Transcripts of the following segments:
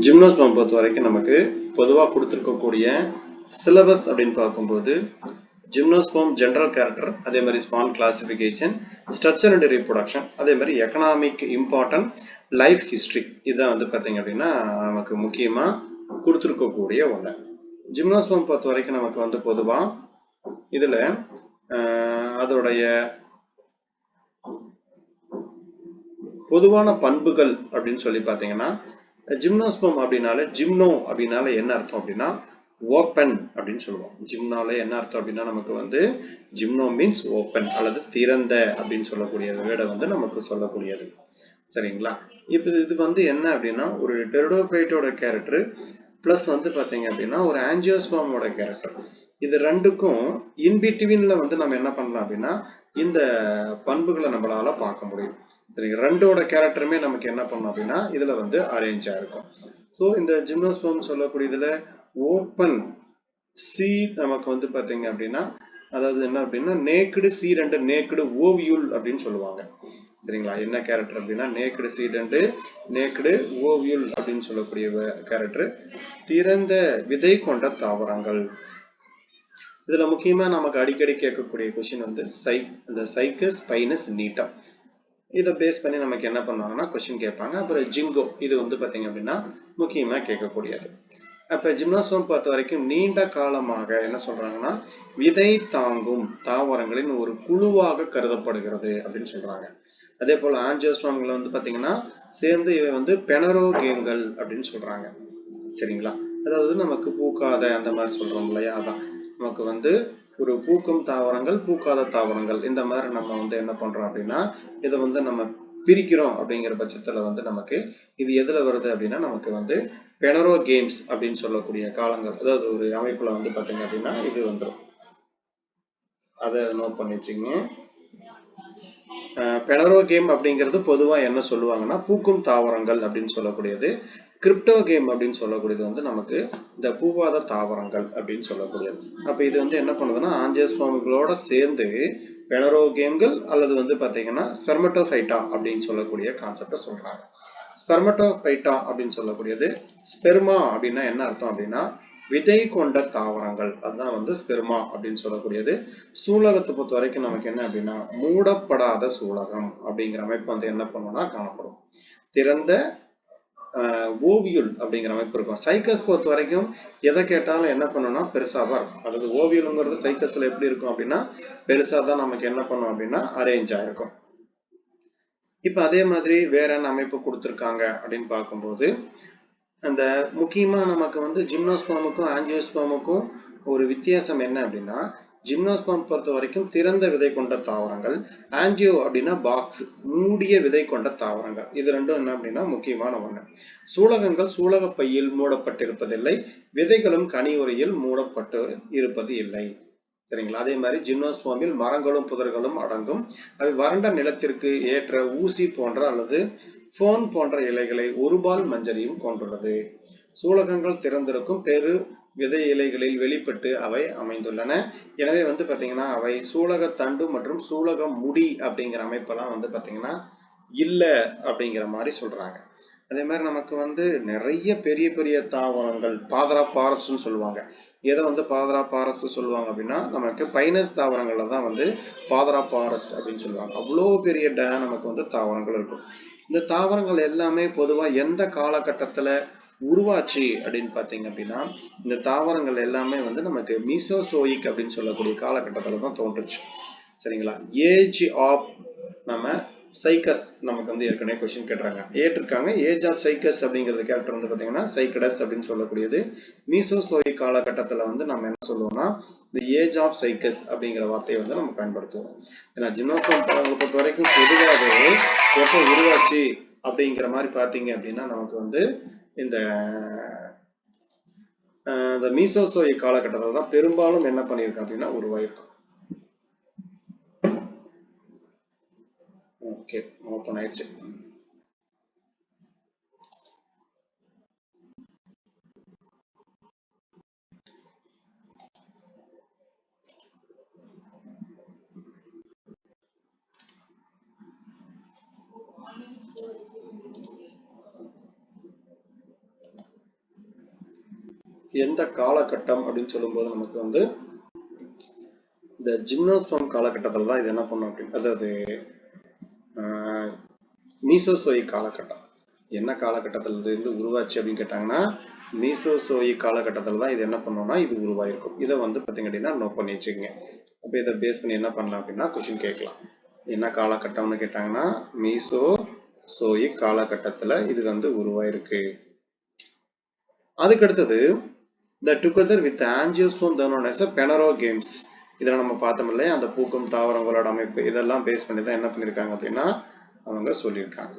ஜிம்னோஸ்பர்ம் பொறுத்த வரைக்கும் நமக்கு பொதுவாக கொடுத்துருக்கக்கூடிய சிலபஸ் அப்படின்னு பார்க்கும்போது ஜிம்னோஸ்பர்ம் ஜெனரல் கேரக்டர், அதே மாதிரி span classification, structure and reproduction, அதே மாதிரி எக்கனாமிக் இம்பார்ட்டன்ட், லைஃப் ஹிஸ்ட்ரி, இதான் வந்து பார்த்தீங்க அப்படின்னா நமக்கு முக்கியமாக கொடுத்துருக்கக்கூடிய ஒன்று. ஜிம்னோஸ்பர்ம் பொறுத்த வரைக்கும் நமக்கு வந்து பொதுவாக இதில் அதோடைய பொதுவான பண்புகள் அப்படின்னு சொல்லி பார்த்தீங்கன்னா, ஜிம்னோஸ்பர்ம் அப்படின்னால ஜிம்னோ அப்படின்னால என்ன அர்த்தம் அப்படின்னா ஓப்பன் அப்படின்னு சொல்லுவோம். ஜிம்னால என்ன அர்த்தம் அப்படின்னா நமக்கு வந்து ஜிம்னோ மீன்ஸ் ஓப்பன் அல்லது திறந்த அப்படின்னு சொல்லக்கூடிய வேர்டை வந்து நமக்கு சொல்லக்கூடியது. சரிங்களா? இப்போ இது வந்து என்ன அப்படின்னா ஒரு டெரிடோஃபைட்டோட கேரக்டர் பிளஸ் வந்து பார்த்தீங்க அப்படின்னா ஒரு ஆஞ்சியோஸ்பர்மோட கேரக்டர். இது ரெண்டுக்கும் இன்பிட்வீன்ல வந்து நம்ம என்ன பண்ணலாம் அப்படின்னா இந்த பண்புகளை நம்மளால பார்க்க முடியும். சரி, ரெண்டோட கேரக்டருமே நமக்கு என்ன பண்ணோம் அப்படின்னா இதுல வந்து அரேஞ்ச் ஆயிருக்கும். ஸோ இந்த ஜிம்னோஸ்பர்ம் சொல்லக்கூடியதுல ஓப்பன் சி நமக்கு வந்து பார்த்தீங்க அப்படின்னா அதாவது என்ன அப்படின்னா naked seed and naked ovule அப்படின்னு சொல்லுவாங்க. சரிங்களா? என்ன கேரக்டர் அப்படின்னா naked seed and naked ovule அப்படின்னு சொல்லக்கூடிய கேரக்டர். திறந்த விதை கொண்ட தாவரங்கள். இதுல முக்கியமா நமக்கு அடிக்கடி கேட்கக்கூடிய கொஸ்டின் வந்து இந்த சைக்கஸ் பைனஸ் நீட்டா, இதை பேஸ் பண்ணி நமக்கு என்ன பண்ணுவாங்கன்னா கொஸ்டின் கேட்பாங்க. அப்புறம் ஜிங்கோ, இது வந்து பார்த்தீங்க அப்படின்னா முக்கியமாக கேட்கக்கூடியது. அப்போ ஜிம்னோஸ்பர்ம் பொறுத்த வரைக்கும் நீண்ட காலமாக என்ன சொல்றாங்கன்னா விதை தாங்கும் தாவரங்களின் ஒரு குழுவாக கருதப்படுகிறது அப்படின்னு சொல்றாங்க. அதே போல ஆஞ்சியோஸ்பர்ம்களை வந்து பார்த்தீங்கன்னா சேர்ந்து இவை வந்து பெனரோகேம்கள் அப்படின்னு சொல்றாங்க. சரிங்களா? அதாவது நமக்கு பூக்காத அந்த மாதிரி சொல்றோம் இல்லையா, அதான் நமக்கு வந்து ஒரு பூக்கும் தாவரங்கள், பூக்காத தாவரங்கள், இந்த மாதிரி நம்ம வந்து என்ன பண்றோம் அப்படின்னா இதை வந்து நம்ம பிரிக்கிறோம். அப்படிங்கிற பட்சத்துல வந்து நமக்கு இது எதுல வருது அப்படின்னா நமக்கு வந்து பெனரோகேம்ஸ் அப்படின்னு சொல்லக்கூடிய காலங்கள், அதாவது ஒரு அமைப்புல வந்து பாத்தீங்க அப்படின்னா இது வந்துடும். அதை நோட் பண்ணி வச்சுங்க. பெனரோகேம் அப்படிங்கிறது பொதுவா என்ன சொல்லுவாங்கன்னா பூக்கும் தாவரங்கள் அப்படின்னு சொல்லக்கூடியது. கிரிப்டோகேம் அப்படின்னு சொல்லக்கூடியது வந்து நமக்கு இந்த பூவாத தாவரங்கள் அப்படின்னு சொல்லக்கூடியது. அப்ப இது வந்து என்ன பண்ணுதுன்னா ஆஞ்சியோஸ்பர்ம்களோட சேர்ந்து பெனரோகேம்கள் அல்லது வந்து பாத்தீங்கன்னா ஸ்பெர்மட்டோஃபைட்டா அப்படின்னு சொல்லக்கூடிய கான்செப்டை சொல்றாங்க. ஸ்பெர்மட்டோஃபைட்டா அப்படின்னு சொல்லக்கூடியது, ஸ்பெர்மா அப்படின்னா என்ன அர்த்தம் அப்படின்னா விதை கொண்ட தாவரங்கள், அதுதான் வந்து ஸ்பெர்மா அப்படின்னு சொல்லக்கூடியது. சூலகத்தை பொறுத்த வரைக்கும் நமக்கு என்ன அப்படின்னா மூடப்படாத சூலகம் அப்படிங்கிற அமைப்பு வந்து என்ன பண்ணும்னா காணப்படும். திறந்த ஓவியுல் அப்படிங்கிற அமைப்பு இருக்கும். சைக்கஸ் பொறுத்த வரைக்கும் எதை கேட்டாலும் என்ன பண்ணணும்னா பெருசாதான் இருக்கும். அதாவது ஓவியலுங்கிறது சைக்கஸ்ல எப்படி இருக்கும் அப்படின்னா பெருசா தான் நமக்கு என்ன பண்ணும் அப்படின்னா அரேஞ்ச் ஆயிருக்கும். இப்ப அதே மாதிரி வேற என்ன அமைப்பு கொடுத்துருக்காங்க அப்படின்னு பார்க்கும்போது அந்த முக்கியமா நமக்கு வந்து ஜிம்னோஸ்பர்முக்கும் ஆஞ்சியோஸ்பர்முக்கும் ஒரு வித்தியாசம் என்ன அப்படின்னா ஜிம்னோஸ்பர்ம் பொறுத்த வரைக்கும் திறந்த விதை கொண்ட தாவரங்கள், ஆஞ்சியோ அப்படின்னா பாக்ஸ் மூடிய விதை கொண்ட தாவரங்கள். இது ரெண்டும் என்ன அப்படின்னா முக்கியமான ஒண்ணு. சூலகங்கள் சூலக பையில் மூடப்பட்டிருப்பதில்லை, விதைகளும் கனி உரையில் மூடப்பட்டு இருப்பது இல்லை. சரிங்களா? அதே மாதிரி ஜிம்னோஸ்பர்மில் மரங்களும் புதர்களும் அடங்கும். அவை வறண்ட நிலத்திற்கு ஏற்ற ஊசி போன்ற அல்லது போன் போன்ற இலைகளை ஒருபால் மஞ்சரியும் கொண்டுள்ளது. சூலகங்கள் திறந்திருக்கும் பெரு விதை இலைகளில் வெளிப்பட்டு அவை அமைந்துள்ளன. எனவே வந்து பாத்தீங்கன்னா அவை சூலக தண்டு மற்றும் சூலக முடி அப்படிங்கிற அமைப்பெல்லாம் வந்து பாத்தீங்கன்னா இல்ல அப்படிங்கிற மாதிரி சொல்றாங்க. அதே மாதிரி நமக்கு வந்து நிறைய பெரிய பெரிய தாவரங்கள் பாதரா பாரஸ்ட்னு சொல்லுவாங்க. எதை வந்து பாதரா பாரஸ்ட் சொல்லுவாங்க அப்படின்னா நமக்கு பைனஸ் தாவரங்கள்ல தான் வந்து பாதரா பாரஸ்ட் அப்படின்னு சொல்லுவாங்க. அவ்வளோ பெரிய நமக்கு வந்து தாவரங்கள் இருக்கும். இந்த தாவரங்கள் எல்லாமே பொதுவா எந்த காலகட்டத்துல உருவாச்சு அப்படின்னு பாத்தீங்க அப்படின்னா இந்த தாவரங்கள் எல்லாமே வந்து நமக்கு மீசோசோயிக் அப்படின்னு சொல்லக்கூடிய காலகட்டத்துல தான் தோன்றுச்சு. சரிங்களா? ஏஜ் ஆஃப் நம்ம சைக்கஸ் நமக்கு வந்து ஏற்கனவே கொஸ்டின் கேட்டாங்க, ஏற்றிருக்காங்க. ஏஜ் ஆஃப் சைக்கஸ் அப்படிங்கிறது கேரக்டர் வந்து பாத்தீங்கன்னா சைக்கடஸ் அப்படின்னு சொல்லக்கூடியது. மீசோசோயிக் காலகட்டத்துல வந்து நம்ம என்ன சொல்லுவோம்னா இந்த ஏஜ் ஆஃப் சைக்கஸ் அப்படிங்கிற வார்த்தையை வந்து நம்ம பயன்படுத்துவோம். ஏன்னா ஜிம்னோஸ்பர்ம் பொறுத்த வரைக்கும் பொதுவாகவே எப்போ உருவாச்சு அப்படிங்கிற மாதிரி பாத்தீங்க அப்படின்னா நமக்கு வந்து இந்த மீசோசோயிக் காலகட்டத்தில் தான் பெரும்பாலும் என்ன பண்ணியிருக்கோம் அப்படின்னா உருவாயிருக்கும். ஓகே, ஓப்பன் ஆயிடுச்சு. எந்த காலகட்டம் அப்படின்னு சொல்லும்போது நமக்கு வந்து இந்த ஜிம்னோஸ்பெர்ம் காலகட்டத்தில் தான் இது என்ன பண்ணும் அப்படின்னு, அதாவது மீசோசோயிக் காலகட்டம். என்ன காலகட்டத்தில இருந்து உருவாச்சு அப்படின்னு கேட்டாங்கன்னா மீசோசோயிக் காலகட்டத்தில் தான் இது என்ன பண்ணோம்னா இது உருவாயிருக்கும். இதை வந்து பார்த்தீங்க அப்படின்னா நோட் பண்ணி வச்சுக்கோங்க. அப்போ இதை பேஸ் பண்ணி என்ன பண்ணலாம் அப்படின்னா கொஸ்டின் கேட்கலாம். என்ன காலகட்டம்னு கேட்டாங்கன்னா மீசோசோயிக் காலகட்டத்தில் இது வந்து உருவாயிருக்கு. அதுக்கு அடுத்தது the together with angiosperm known as a phanerogames. இதெல்லாம் நம்ம பார்த்தோம் இல்லையா, அந்த பூக்கும் தாவரங்களோட அமைப்பு இதெல்லாம் பேஸ் பண்ணி தான் என்ன பண்ணிருக்காங்க அப்படின்னா அவங்க சொல்லியிருக்காங்க.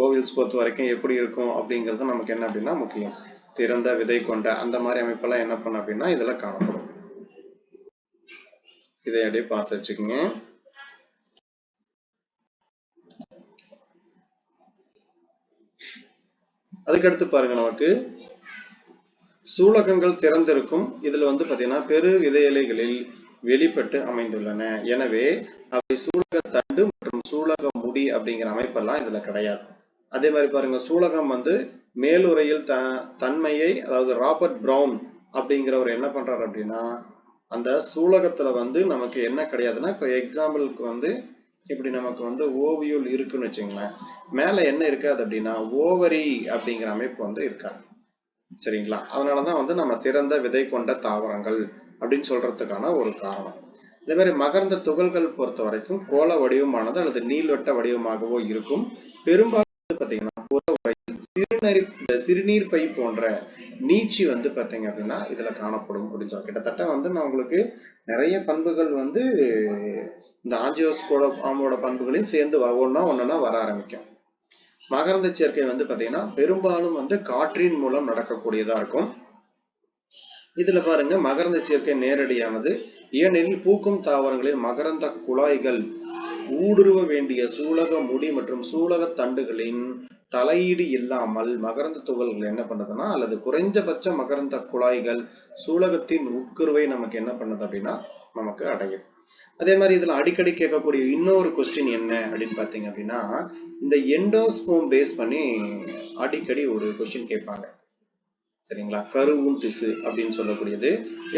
ஓவில்ஸ் பொறுத்த வரைக்கும் எப்படி இருக்கும் அப்படிங்கிறது நமக்கு என்ன அப்படின்னா முக்கியம். திறந்த விதை கொண்ட அந்த மாதிரி அமைப்பெல்லாம் என்ன பண்ண அப்படின்னா இதுல காணப்படும். இதை அப்படியே பார்த்து வச்சுக்கோங்க. அதுக்கடுத்து பாருங்க, நமக்கு சூலகங்கள் திறந்திருக்கும். இதுல வந்து பாத்தீங்கன்னா பெரு விதையலைகளில் வெளிப்பட்டு அமைந்துள்ளன. எனவே அவை சூலக தண்டு மற்றும் சூலக முடி அப்படிங்கிற அமைப்பெல்லாம் இதுல கிடையாது. அதே மாதிரி பாருங்க, சூலகம் வந்து மேலுறையில் தன்மையை, அதாவது ராபர்ட் பிரவுன் அப்படிங்கிறவர் என்ன பண்றாரு அப்படின்னா அந்த சூலகத்துல வந்து நமக்கு என்ன கிடையாதுன்னா, இப்போ எக்ஸாம்பிளுக்கு வந்து இப்படி நமக்கு வந்து ஓவியூல் இருக்குன்னு வச்சுங்களேன், மேல என்ன இருக்காது அப்படின்னா ஓவரி அப்படிங்கிற அமைப்பு வந்து இருக்காது. சரிங்களா? அதனாலதான் வந்து நம்ம திறந்த விதை கொண்ட தாவரங்கள் அப்படின்னு சொல்றதுக்கான ஒரு காரணம். இதே மாதிரி மகரந்த துகள்கள் பொறுத்த வரைக்கும் கோள வடிவமானது அல்லது நீள்வட்ட வடிவமாகவோ இருக்கும். பெரும்பாலும் பாத்தீங்கன்னா சிறுநீர் பை போன்ற நீச்சி வந்து பாத்தீங்க அப்படின்னா இதுல காணப்படும் அப்படின்னு சொல்ல. கிட்டத்தட்ட வந்து நான் உங்களுக்கு நிறைய பண்புகள் வந்து இந்த ஆஞ்சியோஸ்போர்மோட பண்புகளையும் சேர்ந்து ஒன்னொன்னா வர ஆரம்பிக்கும். மகரந்த சேர்க்கை வந்து பாத்தீங்கன்னா பெரும்பாலும் வந்து காற்றின் மூலம் நடக்கக்கூடியதா இருக்கும். இதுல பாருங்க, மகரந்த சேர்க்கை நேரடியானது. ஏனெனில் பூக்கும் தாவரங்களில் மகரந்த குழாய்கள் ஊடுருவ வேண்டிய சூலக முடி மற்றும் சூலக தண்டுகளின் தலையீடு இல்லாமல் மகரந்த துகள்கள் என்ன பண்ணுதுன்னா, அல்லது குறைந்தபட்ச மகரந்த குழாய்கள் சூலகத்தின் உட்கருவை நமக்கு என்ன பண்ணுது அப்படின்னா நமக்கு அடையுது. அதே மாதிரி இதுல அடிக்கடி கேட்கக்கூடிய இன்னொரு கொஸ்டின் என்ன அப்படின்னு பாத்தீங்க அப்படின்னா, இந்த எண்டோஸ்போம் பேஸ் பண்ணி அடிக்கடி ஒரு கொஸ்டின் கேட்பாங்க. சரிங்களா? கருவும் திசு அப்படின்னு சொல்லக்கூடியது.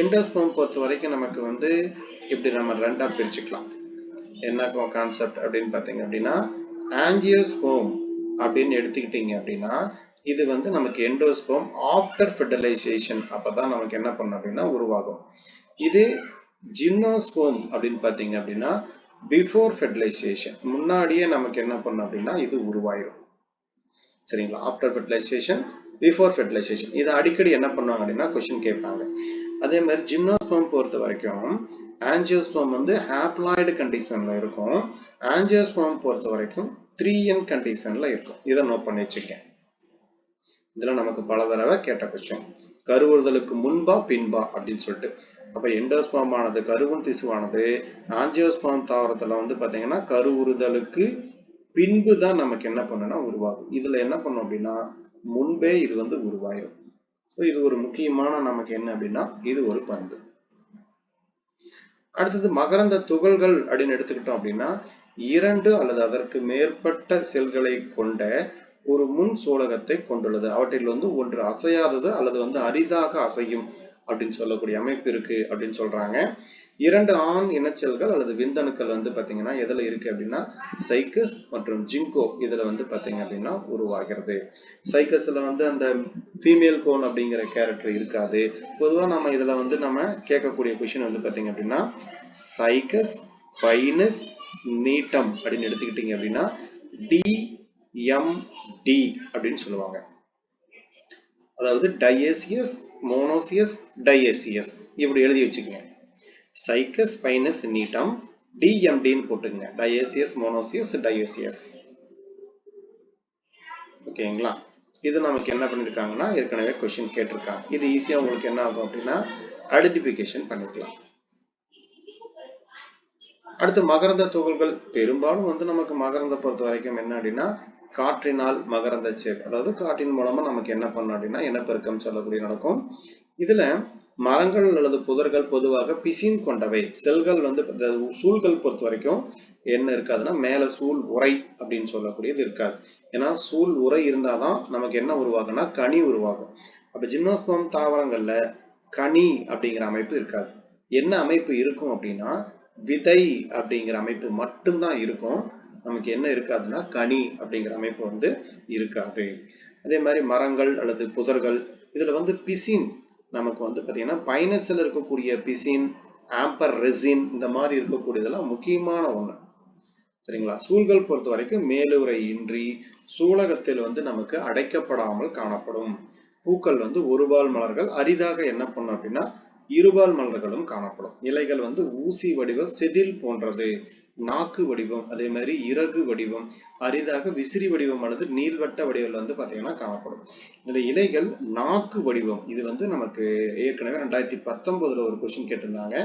எண்டோஸ்போம் பொறுத்த வரைக்கும் நமக்கு வந்து இப்படி நம்ம ரெண்டா பிரிச்சுக்கலாம். என்ன கான்செப்ட் அப்படின்னு பாத்தீங்க அப்படின்னா, ஆஞ்சியோஸ்போம் அப்படின்னு எடுத்துக்கிட்டீங்க அப்படின்னா இது வந்து நமக்கு எண்டோஸ்போம் ஆஃப்டர் ஃபெர்டிலைசேஷன் அப்பதான் நமக்கு என்ன பண்ணும் அப்படின்னா உருவாகும். இது ஜிம்னோஸ்போம் அப்படின்னு பாத்தீங்க அப்படின்னா பிஃபோர் ஃபெர்டிலைசேஷன், முன்னாடியே நமக்கு என்ன பண்ணும் அப்படின்னா இது உருவாயிரும். சரிங்களா? After fertilisation, before fertilisation. இதை அடிக்கடி என்ன பண்ணுவாங்க அப்படின்னா கொஸ்டின் கேட்பாங்க. அதே மாதிரி ஜிம்னோஸ்போம் பொறுத்த வரைக்கும் ஆஞ்சியோஸ்போம் வந்து ஹாப்ளாய்டு கண்டிஷன்ல இருக்கும். ஆஞ்சியோஸ்போம் பொறுத்த வரைக்கும் 3n கண்டிஷன்ல இருக்கும். இதை நோட் பண்ணி வச்சுக்கேன். இதுல நமக்கு பல தடவை கேட்ட கொஸ்டின். கருவுறுதலுக்கு முன்பா பின்பா அப்படின்னு சொல்லிட்டு. அப்ப எண்டோஸ்போம் ஆனது கருவும் திசுவானது ஆஞ்சியோஸ்போம் தாவரத்துல வந்து பாத்தீங்கன்னா கருவுறுதலுக்கு பின்பு தான் நமக்கு என்ன பண்ணுனா உருவாகும். இதுல என்ன பண்ணும் அப்படின்னா முன்பே இது வந்து உருவாயிரும். இது ஒரு முக்கியமான நமக்கு என்ன அப்படின்னா இது ஒரு பண்பு. அடுத்தது மகரந்த துகள்கள் அப்படின்னு எடுத்துக்கிட்டோம் அப்படின்னா 2 அல்லது அதற்கு மேற்பட்ட செல்களை கொண்ட ஒரு முன் சூலகத்தை கொண்டுள்ளது. அவற்றில் வந்து ஒன்று அசையாதது அல்லது வந்து அரிதாக அசையும் அப்படின்னு சொல்லக்கூடிய அமைப்பு இருக்கு அப்படின்னு சொல்றாங்க. 2 ஆண் இனச்செல்கள் அல்லது விந்தணுக்கள் வந்து பாத்தீங்கன்னா எதுல இருக்கு அப்படின்னா சைக்கஸ் மற்றும் ஜிங்கோ இதுல வந்து பாத்தீங்க அப்படின்னா உருவாகிறது. சைக்கஸ்ல வந்து அந்த ஃபீமேல் கோன் அப்படிங்கிற கேரக்டர் இருக்காது. பொதுவா நம்ம இதுல வந்து நம்ம கேட்கக்கூடிய கொஸ்டின் வந்து பாத்தீங்க அப்படின்னா சைக்கஸ் பைனஸ் நீட்டம் அப்படின்னு எடுத்துக்கிட்டீங்க அப்படின்னா DMD அப்படின்னு சொல்லுவாங்க. அதாவது டயேசியஸ், மோனோசியஸ், டயேசியஸ் இப்படி எழுதி வச்சுக்கோங்க. சைக்கஸ் பைனஸ் நீட்டம் DMDன்னு போட்டுங்க. Dioecious, monoecious, dioecious. ஓகேங்களா? இது நமக்கு என்ன பண்ணிருக்காங்கன்னா ஏற்கனவே கொஸ்டின் கேட்டிருக்காங்க. இது ஈஸியா உங்களுக்கு என்ன ஆகும் அப்படின்னா ஐடென்டிஃபிகேஷன் பண்ணிக்கலாம். அடுத்து மகரந்த துகள்கள் பெரும்பாலும் வந்து நமக்கு மகரந்த பொறுத்த வரைக்கும் என்ன அப்படின்னா காற்றினால் மகரந்த சேர்க்கை, அதாவது காற்றின் மூலமா நமக்கு என்ன பண்ணும் அப்படின்னா இனப்பெருக்கம் சொல்லக்கூடிய நடக்கும். இதுல மரங்கள் அல்லது புதர்கள் பொதுவாக பிசின் கொண்டவை. செல்கள் வந்து சூழ்கள் பொறுத்த வரைக்கும் என்ன இருக்காதுன்னா மேல சூழ் உரை அப்படின்னு சொல்லக்கூடியது இருக்காது. ஏன்னா சூழ் உரை இருந்தாதான் நமக்கு என்ன உருவாகும்னா கனி உருவாகும். அப்ப ஜிம்னோஸ்பர்ம் தாவரங்கள்ல கனி அப்படிங்கிற அமைப்பு இருக்காது. என்ன அமைப்பு இருக்கும் அப்படின்னா விதை அப்படிங்கிற அமைப்பு மட்டும்தான் இருக்கும். நமக்கு என்ன இருக்காதுன்னா கனி அப்படிங்கிற அமைப்பு வந்து இருக்காது. அதே மாதிரி மரங்கள் அல்லது புதர்கள் இதுல வந்து பிசின் நமக்கு வந்து பாத்தீங்கன்னா பைனஸ்ல இருக்கக்கூடிய பிசின், ஆம்பர் ரெசின் இந்த மாதிரி இருக்கக்கூடியதெல்லாம் முக்கியமான ஒண்ணு. சரிங்களா? சூழ்கள் பொறுத்த வரைக்கும் மேலுறை இன்றி சூலகத்தில் வந்து நமக்கு அடைக்கப்படாமல் காணப்படும். பூக்கள் வந்து ஒருபால் மலர்கள், அரிதாக என்ன பண்ணும் அப்படின்னா இருபால் மலர்களும் காணப்படும். இலைகள் வந்து ஊசி வடிவ செதில் போன்றது, நாக்கு வடிவம், அதே மாதிரி இறகு வடிவம், அரிதாக விசிறி வடிவம் அல்லது நீள்வட்ட வடிவில் வந்து பாத்தீங்கன்னா காணப்படும். இதுல இலைகள் நாக்கு வடிவம், இது வந்து நமக்கு ஏற்கனவே 2019 ஒரு கொஸ்டின் கேட்டிருந்தாங்க.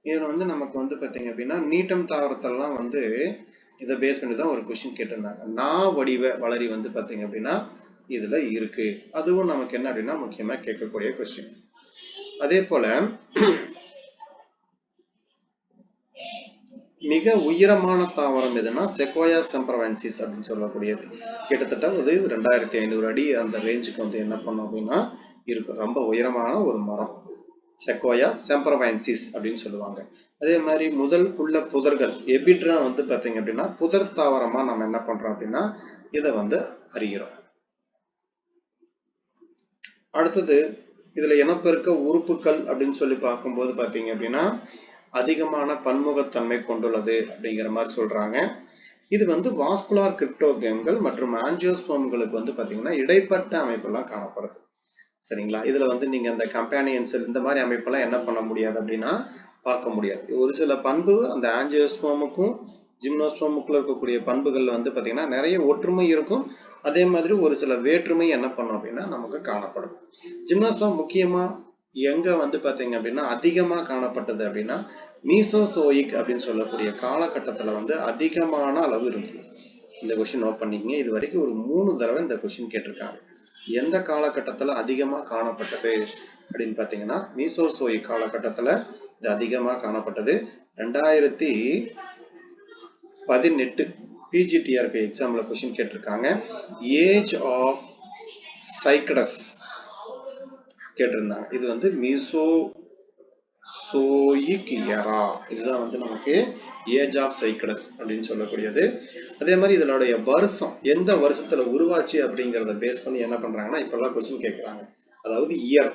இதுல வந்து நமக்கு வந்து பாத்தீங்க அப்படின்னா நீட்டம் தாவரத்தெல்லாம் வந்து இதை பேஸ் பண்ணி தான் ஒரு கொஸ்டின் கேட்டிருந்தாங்க. நா வடிவ வளரி வந்து பாத்தீங்க அப்படின்னா இதுல இருக்கு. அதுவும் நமக்கு என்ன அப்படின்னா முக்கியமா கேட்கக்கூடிய கொஸ்டின். அதே போல மிக உயரமான தாவரம் எதுனா செக்வாயா செம்பரவென்சிஸ் அப்படின்னு சொல்லக்கூடியது. கிட்டத்தட்ட ஒரு 2500 அடி அந்த ரேஞ்சுக்கு வந்து என்ன பண்ணும் அப்படின்னா இருக்கும். ரொம்ப உயரமான ஒரு மரம் செக்வாயா செம்பரவென்சிஸ் அப்படின்னு சொல்லுவாங்க. அதே மாதிரி முதல் குள்ள புதர்கள் எபிட்ரா வந்து பாத்தீங்க அப்படின்னா புதர் தாவரமா நம்ம என்ன பண்றோம் அப்படின்னா இதை வந்து அறிகிறோம். அடுத்தது இதுல இனப்பெருக்க உறுப்புகள் அப்படின்னு சொல்லி பார்க்கும்போது பாத்தீங்க அப்படின்னா அதிகமான பன்முகத்தன்மை கொண்டுள்ளது அப்படிங்கிற மாதிரி சொல்றாங்க. இது வந்து வாஸ்குலார் கிரிப்டோகேம்கள் மற்றும் ஆஞ்சியோஸ்போம்களுக்கு வந்து பாத்தீங்கன்னா இடைப்பட்ட அமைப்பெல்லாம் காணப்படுது. சரிங்களா? இதுல வந்து நீங்க அந்த கம்பேனியன் செல் இந்த மாதிரி அமைப்பெல்லாம் என்ன பண்ண முடியாது அப்படின்னா பார்க்க முடியாது. ஒரு சில பண்பு அந்த ஆஞ்சியோஸ்போமுக்கும் ஜிம்னோஸ்போமுக்குள்ள இருக்கக்கூடிய பண்புகள் வந்து பாத்தீங்கன்னா நிறைய ஒற்றுமை இருக்கும். அதே மாதிரி ஒரு சில வேற்றுமை என்ன பண்ணும் அப்படின்னா நமக்கு காணப்படும். ஜிம்னோஸ்போம் முக்கியமா எங்க வந்து பாத்தீங்க அப்படின்னா அதிகமா காணப்பட்டது அப்படின்னா மீசோசோயிக் அப்படின்னு சொல்லக்கூடிய காலகட்டத்துல வந்து அதிகமான அளவு இருந்தது. இந்த கொஸ்டின் நோட் பண்ணிக்கங்க. இது வரைக்கும் ஒரு 3 தடவை இந்த கொஸ்டின் கேட்டிருக்காங்க. எந்த காலகட்டத்துல அதிகமா காணப்பட்டது அப்படின்னு பாத்தீங்கன்னா மீசோசோயிக் காலகட்டத்துல இது அதிகமா காணப்பட்டது. 2018 பிஜிடிஆர்பி எக்ஸாம்ல கொஸ்டின் கேட்டிருக்காங்க. ஏஜ் ஆஃப் சைக்கடஸ் கேட்டிருந்தாங்க. இது வந்து மீசோசோயிக் எரா, இதுதான் வந்து நமக்கு ஏஜ் ஆஃப் சைக்கடஸ் அப்படின்னு சொல்லக்கூடியது. அதே மாதிரி இதனுடைய வருஷம் எந்த வருஷத்துல உருவாச்சு அப்படிங்கறத பேஸ் பண்ணி என்ன பண்றாங்கன்னா இப்பெல்லாம் கொஸ்டின் கேட்கறாங்க. அதாவது இயர்.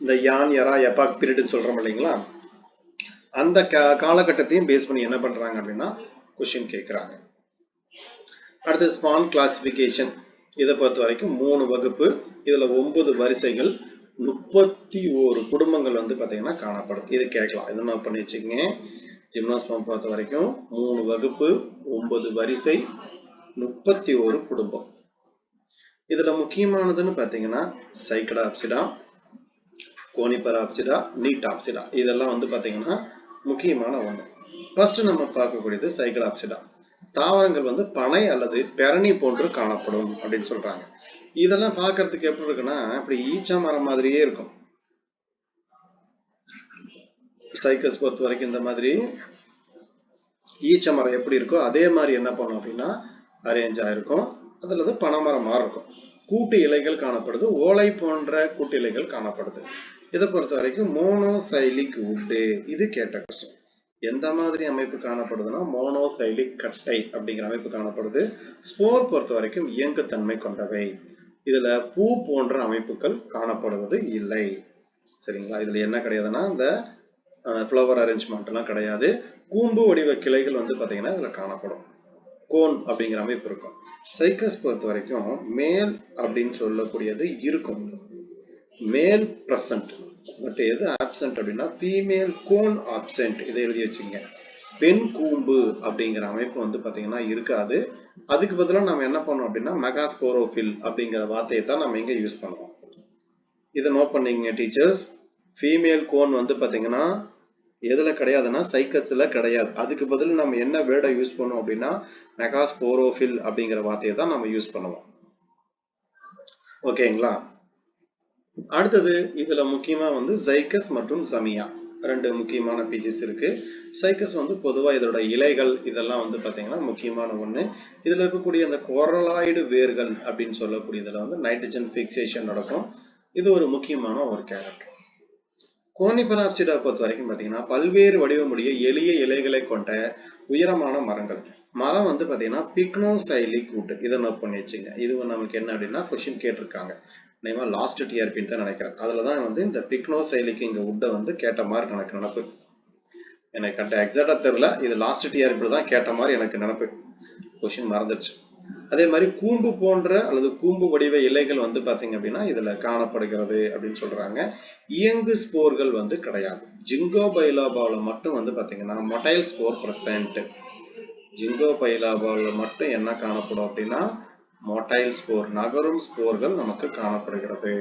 இந்த யான் எரா எபாக் பீரியட் சொல்றோம் இல்லைங்களா, அந்த காலகட்டத்தையும் பேஸ் பண்ணி என்ன பண்றாங்க அப்படின்னா கொஸ்டின் கேட்கறாங்க. அடுத்து ஸ்பான் கிளாசிபிகேஷன். இதை பொறுத்த வரைக்கும் 3 வகுப்பு, இதுல 9 வரிசைகள், 31 குடும்பங்கள் வந்து பாத்தீங்கன்னா காணப்படுது. இது கேட்கலாம், இதை நோட் பண்ணி வச்சுக்கோங்க. ஜிம்னோஸ்போம் பொறுத்த வரைக்கும் 3 வகுப்பு, 9 வரிசை, 31 குடும்பம். இதுல முக்கியமானதுன்னு பாத்தீங்கன்னா சைக்கடாப்சிடா, கோனிபராப்சிடா, நீட்டாப்சிடா, இதெல்லாம் வந்து பாத்தீங்கன்னா முக்கியமான ஒண்ணு. ஃபர்ஸ்ட் நம்ம பார்க்கக்கூடியது சைக்கடாப்சிடா. தாவரங்கள் வந்து பனை அல்லது பெரணி போன்று காணப்படும் அப்படின்னு சொல்றாங்க. இதெல்லாம் பார்க்கறதுக்கு எப்படி இருக்குன்னா இப்படி ஈச்ச மரம் மாதிரியே இருக்கும். சைக்கஸ் பொறுத்த வரைக்கும் இந்த மாதிரி ஈச்ச மரம் எப்படி இருக்கோ அதே மாதிரி என்ன பண்ணும் அப்படின்னா அரேஞ்ச் ஆயிருக்கும். அதுல பனைமரம் மாதிரி இருக்கும். கூட்டு இலைகள் காணப்படுது, ஓலை போன்ற கூட்டு இலைகள் காணப்படுது. இதை பொறுத்த வரைக்கும் மோனோசைலிக் வுட்டு. இது கேட்ட கொஸ்டின். எந்த மாதிரி அமைப்பு காணப்படுதுன்னா மோனோசைலிக் கட்டை அப்படிங்கிற அமைப்பு காணப்படுது. ஸ்போர் பொறுத்த வரைக்கும் இயங்குத்தன்மை கொண்டவை. இதுல பூ போன்ற அமைப்புகள் காணப்படுவது இல்லை. சரிங்களா? இதுல என்ன கிடையாதுன்னா இந்த ஃப்ளவர் அரேஞ்ச்மெண்ட் எல்லாம் கிடையாது. கூம்பு வடிவ கிளைகள் வந்து பாத்தீங்கன்னா இதுல காணப்படும். கோன் அப்படிங்கிற அமைப்பு இருக்கும். சைக்கஸ் பொறுத்த வரைக்கும் மேல் அப்படின்னு சொல்லக்கூடியது இருக்கும், மேல் பிரசன்ட். பட் எது ஆப்சென்ட் அப்படின்னா ஃபீமேல் கோன் ஆப்சென்ட். இதை எழுதி வச்சுங்க. பெண் கூம்பு அப்படிங்கிற அமைப்பு வந்து பாத்தீங்கன்னா இருக்காது. அதுக்கு பதிலாக நம்ம என்ன பண்ணோம் அப்படின்னா மெகாஸ்போரோஃபில் அப்படிங்கிற வார்த்தையை தான் நம்ம இங்க யூஸ் பண்ணுவோம். இதை நோட் பண்ணீங்க டீச்சர்ஸ். ஃபீமேல் கோன் வந்து பாத்தீங்கன்னா எதுல கிடையாதுன்னா சைக்கஸ்ல கிடையாது. அதுக்கு பதில் நம்ம என்ன வேர்டை யூஸ் பண்ணுவோம் அப்படின்னா மெகாஸ்போரோஃபில் அப்படிங்கிற வார்த்தையை தான் நம்ம யூஸ் பண்ணுவோம். ஓகேங்களா? அடுத்தது இதுல முக்கியமா வந்து சைக்கஸ் மற்றும் சமியா ரெண்டு முக்கியமான பீசஸ் இருக்கு. சைக்கஸ் வந்து பொதுவா இதோட இலைகள் இதெல்லாம் வந்து பாத்தீங்கன்னா முக்கியமான ஒண்ணு. இதுல இருக்கக்கூடிய அந்த கொரலாய்டு வேர்கள் அப்படின்னு சொல்லக்கூடியதுல வந்து நைட்ரஜன் பிக்சேஷன் நடக்கும். இது ஒரு முக்கியமான ஒரு கேரக்டர். கோனிபராப்சிடா பொறுத்த வரைக்கும் பாத்தீங்கன்னா பல்வேறு வடிவமுடைய எளிய இலைகளை கொண்ட உயரமான மரங்கள். மரம் வந்து பாத்தீங்கன்னா பிக்னோசைலிக் வுட். இதை நோட் பண்ணி வச்சுங்க. இது நமக்கு என்ன அப்படின்னா கொஸ்டின் கேட்டிருக்காங்க. லாஸ்ட் டிஆர்பின்னு தான் நினைக்கிறேன். அதுலதான் வந்து இந்த பிக்னோசைலிக் இங்க வுட்டை வந்து கேட்ட மாதிரி எனக்கு நினப்பு. எனக்கு கரெக்டா எக்ஸாக்டா தெரியல. இது லாஸ்ட் டிஆர்பி தான் கேட்ட மாதிரி எனக்கு நினப்பு. கொஸ்டின் மறந்துச்சு. அதே மாதிரி கூம்பு போன்ற அல்லது கூம்பு வடிவ இலைகள் வந்து பாத்தீங்க அப்படின்னா இதுல காணப்படுகிறது அப்படின்னு சொல்றாங்க. இயங்கு ஸ்போர்கள் வந்து கிடையாது. ஜிங்கோ பைலாபால மட்டும் வந்து பாத்தீங்கன்னா மொட்டைல் ஸ்போர் பிரசன்ட். ஜிங்கோ பைலாபால மட்டும் என்ன காணப்படும் அப்படின்னா மொட்டைல் ஸ்போர் நகரும் ஸ்போர்கள் நமக்கு காணப்படுகிறது.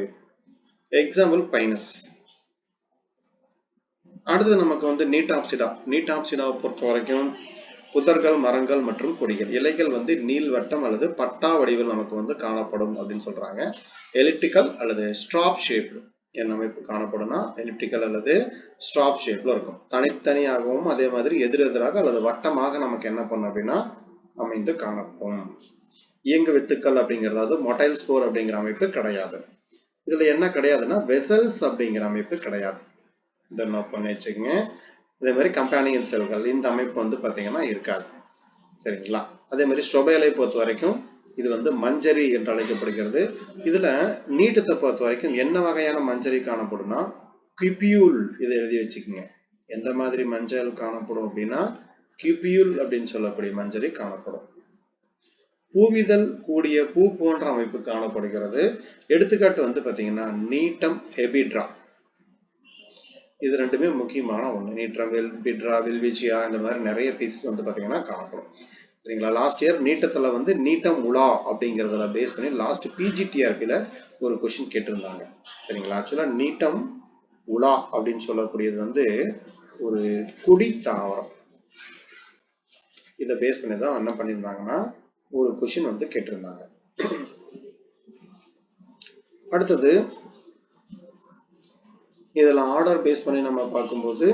Example Pinus. அடுத்தது நமக்கு வந்து நீட்டாப்சிடா. நீட்டாப்சிடாவை பொறுத்த வரைக்கும் புதர்கள், மரங்கள் மற்றும் கொடிகள். இலைகள் வந்து நீள்வட்டம் அல்லது பட்டா வடிவில் நமக்கு வந்து காணப்படும் அப்படின்னு சொல்றாங்க. எலிப்டிக்கல் அல்லது ஸ்ட்ராப் ஷேப் என்ன அமைப்பு காணப்படும்னா எலிப்டிக்கல் அல்லது ஸ்ட்ராப் ஷேப்ல இருக்கும். தனித்தனியாகவும் அதே மாதிரி எதிரெதிராக அல்லது வட்டமாக நமக்கு என்ன பண்ணும் அப்படின்னா அமைந்து காணப்படும். இயங்கு வித்துக்கள் அப்படிங்கிறது மொட்டைல் ஸ்போர் அப்படிங்கிற அமைப்பு கிடையாது. இதுல என்ன கிடையாதுன்னா வெசல்ஸ் அப்படிங்கிற அமைப்பு கிடையாது. இதை நோட் பண்ணி வச்சுக்கோங்க. அதே மாதிரி கம்பேனியன் செல்கள் இந்த அமைப்பு வந்து பாத்தீங்கன்னா இருக்காது. சரிங்களா? அதே மாதிரி ஸ்ட்ரோபேலை பொறுத்த வரைக்கும் இது வந்து மஞ்சரி என்று அழைக்கப்படுகிறது. இதுல நீட்டத்தை பொறுத்த வரைக்கும் என்ன வகையான மஞ்சரி காணப்படும்னா கியூபியூல். இதை எழுதி வச்சுக்கோங்க. எந்த மாதிரி மஞ்சள் காணப்படும் அப்படின்னா கியூபியூல் அப்படின்னு சொல்லக்கூடிய மஞ்சரி காணப்படும். பூவிதழ் கூடிய பூ போன்ற அமைப்பு காணப்படுகிறது. எடுத்துக்காட்டு வந்து பாத்தீங்கன்னா நீட்டம், ஹெபிட்ரா. இது ரெண்டுமே முக்கியமான ஒண்ணு. நீட்டம், ஹெபிட்ரா, வில்விச்சியா இந்த மாதிரி நிறைய பீசஸ் வந்து பாத்தீங்கன்னா காணப்படும். சரிங்களா? லாஸ்ட் இயர் நீட்டத்துல வந்து நீட்டம் உலா அப்படிங்கறதுல பேஸ் பண்ணி லாஸ்ட் பிஜிடிஆர்பில ஒரு கொஸ்டின் கேட்டிருந்தாங்க. சரிங்களா? ஆக்சுவலா நீட்டம் உலா அப்படின்னு சொல்லக்கூடியது வந்து ஒரு குடி தாவரம். இதை பேஸ் பண்ணி தான் என்ன பண்ணியிருந்தாங்கன்னா ஒரு கொஸ்டின் வந்து கேட்டிருந்தாங்க. அடுத்தது இதுல ஆர்டர் பேஸ் பண்ணி நம்ம பார்க்கும்போது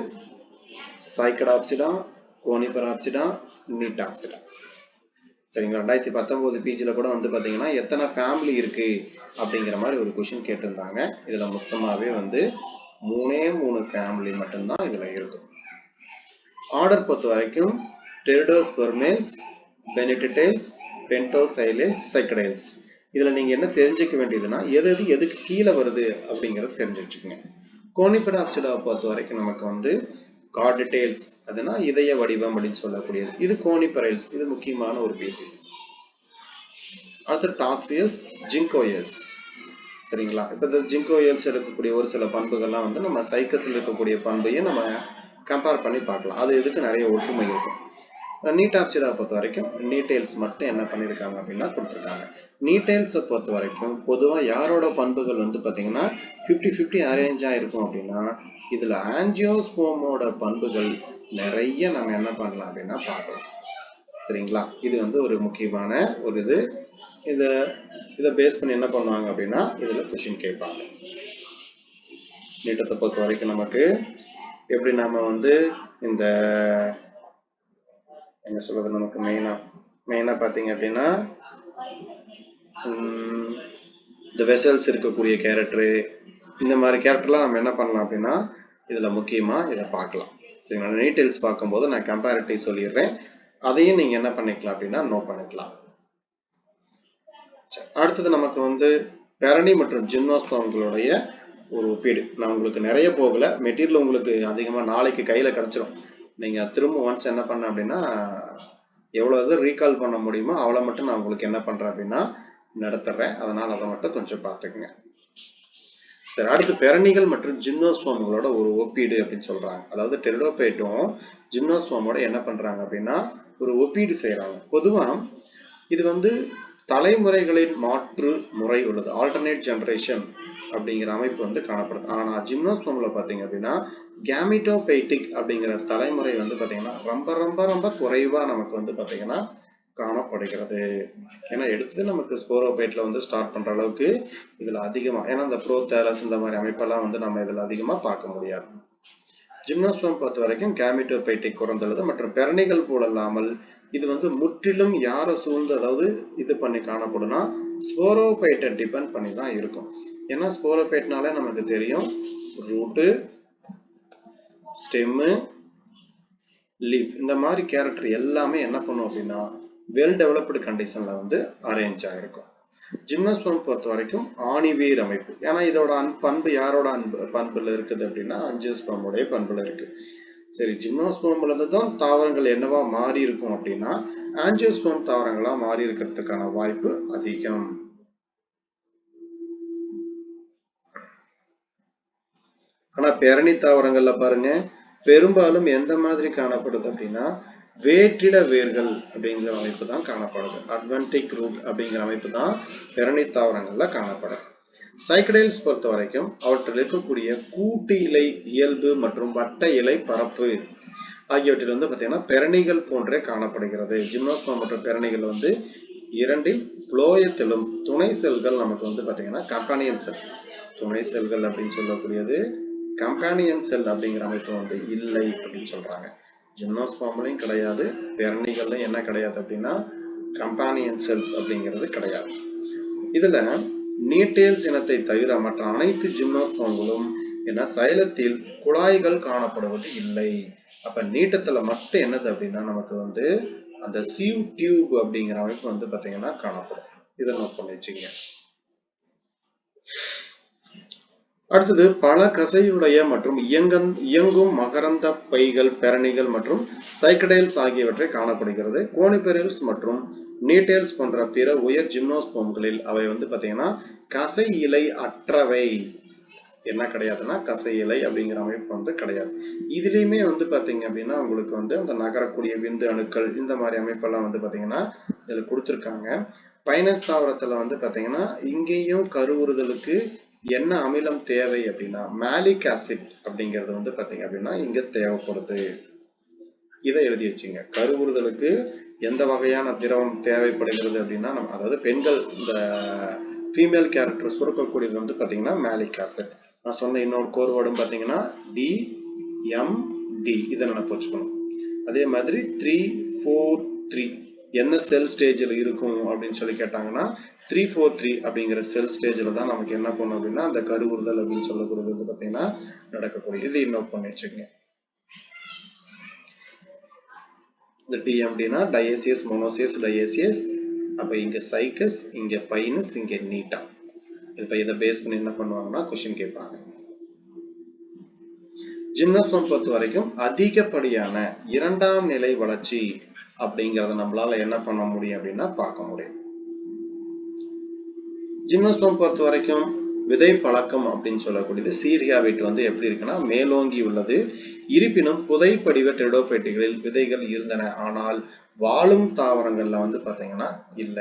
சைக்கடாப்சிடா, கோனிபராப்சிடா, நீட்டாப்சிடா. சரிங்களா? 2019 பிஜில கூட வந்து பாத்தீங்கன்னா எத்தனை ஃபேமிலி இருக்கு அப்படிங்கிற மாதிரி ஒரு கொஸ்டின் கேட்டிருந்தாங்க. இதுல மொத்தமாவே வந்து 3 ஃபேமிலி மட்டும்தான் இதுல இருக்கும். ஆர்டர் பொறுத்த வரைக்கும் டெரிடோஸ்பெர்மேல்ஸ், பெனிடிடைல்ஸ், பென்டோசைலேல்ஸ், சைக்கடைல்ஸ். இதுல நீங்க என்ன தெரிஞ்சுக்க வேண்டியதுன்னா எதுக்கு கீழே வருது அப்படிங்கறத தெரிஞ்சு வச்சுக்கோங்க. கோனிபராப்சிடாவை பொறுத்த வரைக்கும் நமக்கு வந்து கார்டிடைல்ஸ் அதுனா இதய வடிவம் அப்படின்னு சொல்லக்கூடியது. இது கோனிபரைல்ஸ். இது முக்கியமான ஒரு பீசிஸ். அடுத்து டாக்சியல்ஸ், ஜிங்கோயல்ஸ். சரிங்களா? இப்ப இந்த ஜிங்கோயல்ஸ் இருக்கக்கூடிய ஒரு சில பண்புகள்லாம் வந்து நம்ம சைக்கஸ்ல இருக்கக்கூடிய பண்பையும் நம்ம கம்பேர் பண்ணி பார்க்கலாம். அது எதுக்கு நிறைய ஒற்றுமை இருக்கும். நீட்டாப்சிடா பொறுத்த வரைக்கும் நீட்டைல்ஸ் மட்டும் என்ன பண்ணிருக்காங்க அப்படின்னா கொடுத்துருக்காங்க. நீட்டைல்ஸை பொறுத்த வரைக்கும் பொதுவா யாரோட பண்புகள் வந்து பாத்தீங்கன்னா 50-50 அரேஞ்ச் ஆயிருக்கும் அப்படின்னா இதுல ஆஞ்சியோஸ்போமோட பண்புகள் நிறைய நம்ம என்ன பண்ணலாம் அப்படின்னா பார்க்கலாம். சரிங்களா? இது வந்து ஒரு முக்கியமான ஒரு இது. இதை பேஸ் பண்ணி என்ன பண்ணுவாங்க அப்படின்னா இதுல கொஸ்டின் கேட்பாங்க. நீட்டத்தை பொறுத்த வரைக்கும் நமக்கு எப்படி நாம வந்து இந்த என்ன சொல்றது நமக்கு மெயினா பாத்தீங்க அப்படின்னா இந்த வெசல்ஸ் இருக்கக்கூடிய கேரக்டரு இந்த மாதிரி கேரக்டர்லாம் நம்ம என்ன பண்ணலாம் அப்படின்னா இதுல முக்கியமா இதை பார்க்கலாம். சரிங்களா? டீடைல்ஸ் பார்க்கும்போது நான் கம்பேரிட்டிவ் சொல்லிடுறேன். அதையும் நீங்க என்ன பண்ணிக்கலாம் அப்படின்னா நோட் பண்ணிக்கலாம். அடுத்தது நமக்கு வந்து பெரணி மற்றும் ஜிம்னோஸ்போம்களுடைய ஒரு ஒப்பீடு. நான் உங்களுக்கு நிறைய போகல. மெட்டீரியல் உங்களுக்கு அதிகமா நாளைக்கு கையில கிடைச்சிடும். நீங்க திரும்ப ஒன்ஸ் என்ன பண்ண அப்படின்னா எவ்வளவு ரீகால் பண்ண முடியுமோ அவ்வளோ மட்டும் நான் உங்களுக்கு என்ன பண்றேன் அப்படின்னா நடத்துறேன். அதனால அதை மட்டும் கொஞ்சம் பார்த்துக்குங்க. சரி, அடுத்து பெரணிகள் மற்றும் ஜிம்னோஸ்போம்களோட ஒரு ஒப்பீடு அப்படின்னு சொல்றாங்க. அதாவது டெரிடோபைட்டும் ஜிம்னோஸ்போமோட என்ன பண்றாங்க அப்படின்னா ஒரு ஒப்பீடு செய்யறாங்க. பொதுவா இது வந்து தலைமுறைகளின் மாற்று முறை உள்ளது. ஆல்டர்னேட் ஜெனரேஷன் அப்படிங்கிற அமைப்பு வந்து காணப்படுது. ஆனா ஜிம்னோஸ்போம்ல பாத்தீங்க அப்படின்னா கேமிட்டோபைட்டிக் அப்படிங்கிற தலைமுறை வந்து பாத்தீங்கன்னா ரொம்ப ரொம்ப ரொம்ப குறைவா நமக்கு வந்து பாத்தீங்கன்னா காணப்படுகிறது. ஏன்னா எடுத்தது நமக்கு ஸ்போரோபைட்ல வந்து ஸ்டார்ட் பண்ற அளவுக்கு இதுல அதிகமா, ஏன்னா இந்த ப்ரோதேலஸ் இந்த மாதிரி அமைப்பெல்லாம் வந்து நம்ம இதுல அதிகமா பார்க்க முடியாது. ஜிம்னோஸ்போம் பொறுத்த வரைக்கும் கேமிட்டோபைட்டிக் குறைந்துள்ளது மற்றும் பெரணிகள் போல இல்லாமல் இது வந்து முற்றிலும் யாரை சூழ்ந்து, அதாவது இது பண்ணி காணப்படும்னா ஸ்போரோபைட்டை டிபெண்ட் பண்ணி தான் இருக்கும். ஏன்னா ஸ்போரோபைட்னாலே நமக்கு தெரியும் ரூட்டு, ஸ்டெம்மு, லீஃப் இந்த மாதிரி கேரக்டர் எல்லாமே என்ன பண்ணும் அப்படின்னா வெல் டெவலப்டு கண்டிஷன்ல வந்து அரேஞ்ச் ஆயிருக்கும். ஜிம்னோஸ்போம் பொறுத்த வரைக்கும் ஆணிவேர் அமைப்பு. ஏன்னா இதோட பண்பு யாரோட பண்புல இருக்குது அப்படின்னா ஆஞ்சியோஸ்போமுடைய பண்புல இருக்கு. சரி, ஜிம்னோஸ்போம்ல இருந்து தான் தாவரங்கள் என்னவா மாறி இருக்கும் அப்படின்னா ஆஞ்சியோஸ்போம் தாவரங்களா மாறி இருக்கிறதுக்கான வாய்ப்பு அதிகம். ஆனா பேரணி தாவரங்கள்ல பாருங்க பெரும்பாலும் எந்த மாதிரி காணப்படுது அப்படின்னா வேற்றிட வேர்கள் அப்படிங்கிற அமைப்பு தான் காணப்படுது. அட்வென்டிக் ரூட் அப்படிங்கிற அமைப்பு தான் பேரணி தாவரங்கள்ல காணப்படுது. சைக்கடைல்ஸ் பொறுத்த வரைக்கும் அவற்றில் இருக்கக்கூடிய கூட்டு இலை இயல்பு மற்றும் வட்ட இலை பரப்பு ஆகியவற்றில் வந்து பாத்தீங்கன்னா பெரணிகள் போன்றே காணப்படுகிறது. ஜிம்னோஸ்போம் மற்றும் பெரணிகள் வந்து இரண்டில் புளோயத்திலும் துணை செல்கள் நமக்கு வந்து பாத்தீங்கன்னா கம்பானியன் செல், துணை செல்கள் அப்படின்னு சொல்லக்கூடியது கம்பானியன் செல் அப்படிங்கிற அமைப்பு வந்து இல்லை அப்படின்னு சொல்றாங்க. ஜிம்னோஸ்போம்லையும் கிடையாது, பெரணிகள்லையும் என்ன கிடையாது அப்படின்னா கம்பானியன் செல்ஸ் அப்படிங்கிறது கிடையாது. இதுல நீட்டேல்ஸ் இனத்தை தவிர மற்ற அனைத்து ஜிம்னோஸ்போம்களும் என சைலத்தில் குழாய்கள் காணப்படுவது இல்லை. அப்ப நீட்டத்துல மட்டும் என்னது அப்படின்னா நமக்கு வந்து அந்த சீவ் டியூப் அப்படிங்கிற அமைப்பு வந்து பாத்தீங்கன்னா காணப்படும். இதை நோட் பண்ணி வச்சுங்க. அடுத்தது பல கசையுடைய மற்றும் இயங்கும் மகரந்த பைகள் பெரணிகள் மற்றும் சைக்கடைல்ஸ் ஆகியவற்றை காணப்படுகிறது. கோனிபெரல்ஸ் மற்றும் நீட்டேல்ஸ் போன்ற பிற உயர் ஜிம்னோஸ்போம்களில் அவை வந்து பாத்தீங்கன்னா கசை இலை அற்றவை. என்ன கிடையாதுன்னா கசை இலை அப்படிங்கிற அமைப்பு வந்து கிடையாது. இதுலயுமே வந்து பாத்தீங்க அப்படின்னா உங்களுக்கு வந்து அந்த நகரக்கூடிய விந்து அணுக்கள் இந்த மாதிரி அமைப்பெல்லாம் வந்து பாத்தீங்கன்னா இதுல கொடுத்துருக்காங்க. பைனஸ் தாவரத்துல வந்து பாத்தீங்கன்னா இங்கேயும் கருவுறுதலுக்கு என்ன அமிலம் தேவை அப்படின்னா மேலிக் ஆசிட் அப்படிங்கிறது வந்து பாத்தீங்க அப்படின்னா இங்க தேவைப்படுது. இதை எழுதி வச்சுங்க. கருவுறுதலுக்கு எந்த வகையான திரவம் தேவைப்படுகிறது அப்படின்னா அதாவது பெண்கள் இந்த ஃபீமேல் கேரக்டர் சுரக்கக்கூடியது வந்து பாத்தீங்கன்னா மேலிக் ஆசிட். நான் சொன்ன இன்னொரு கோர்வேர்டும் பாத்தீங்கன்னா DMD, இதை நினைப்பு வச்சுக்கணும். அதே மாதிரி 343 என்ன செல் ஸ்டேஜில் இருக்கும் அப்படின்னு சொல்லி கேட்டாங்கன்னா 343 அப்படிங்கிற செல் ஸ்டேஜில் தான் நமக்கு என்ன பண்ணும் அப்படின்னா அந்த கருவுறுதல் அப்படின்னு சொல்லக்கூடியது வந்து பாத்தீங்கன்னா நடக்கக்கூடிய. இது நோட் பண்ணி வச்சுக்கோங்க. இந்த DMDனா டயசியஸ் மோனோசியஸ் டயசியஸ். அப்ப இங்க சைக்கஸ், இங்க பைனஸ், இங்க நீட்டா. இப்ப இதை பேஸ் பண்ணி என்ன பண்ணுவாங்கன்னா கொஸ்டின் கேட்பாங்க. ஜிம்னோஸ்போம் பொறுத்த வரைக்கும் அதிகப்படியான இரண்டாம் நிலை வளர்ச்சி அப்படிங்கறத நம்மளால என்ன பண்ண முடியும் அப்படின்னா பார்க்க முடியும். ஜிம்னோஸ்போம் பொறுத்த வரைக்கும் விதை பழக்கம் அப்படின்னு சொல்லக்கூடியது சீரியாவிட் வந்து எப்படி இருக்குன்னா மேலோங்கி உள்ளது. இருப்பினும் புதைப்படிவ டெரிடோபைட்டுகளில் விதைகள் இருந்தன, ஆனால் வாழும் தாவரங்கள்ல வந்து பாத்தீங்கன்னா இல்ல.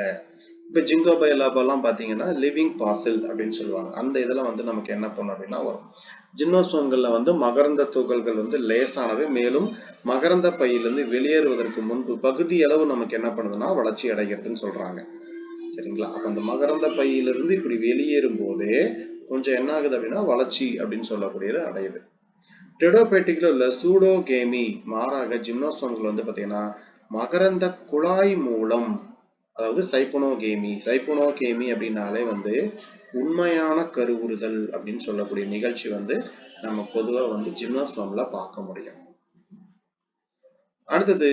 இப்ப ஜிங்கோ பைலாபெல்லாம் பாத்தீங்கன்னா லிவிங் பாசில் அப்படின்னு சொல்லுவாங்க. அந்த இதுல வந்து நமக்கு என்ன பண்ணும் அப்படின்னா வரும். ஜிம்னோஸ்போம்கள்ல வந்து மகரந்த துகள்கள் வந்து லேசானவை, மேலும் மகரந்த பையிலிருந்து வெளியேறுவதற்கு முன்பு பகுதி அளவு நமக்கு என்ன பண்ணுதுன்னா வளர்ச்சி அடைகிறதுன்னு சொல்றாங்க. சரிங்களா? அப்ப அந்த மகரந்த பையிலிருந்து இப்படி வெளியேறும் போதே கொஞ்சம் என்ன ஆகுது அப்படின்னா வளர்ச்சி அப்படின்னு சொல்லக்கூடியது அடையுது. டெரிடோபைட்டிக்ல உள்ள சூடோகேமி மாறாக ஜிம்னோஸ்போம்கள் வந்து பாத்தீங்கன்னா மகரந்த குழாய் மூலம், அதாவது சைப்பனோகேமி அப்படின்னாலே வந்து உண்மையான கருவுறுதல் அப்படின்னு சொல்லக்கூடிய நிகழ்ச்சி வந்து நம்ம பொதுவா வந்து ஜிம்னோஸ்போம்ல பார்க்க முடியும். அடுத்தது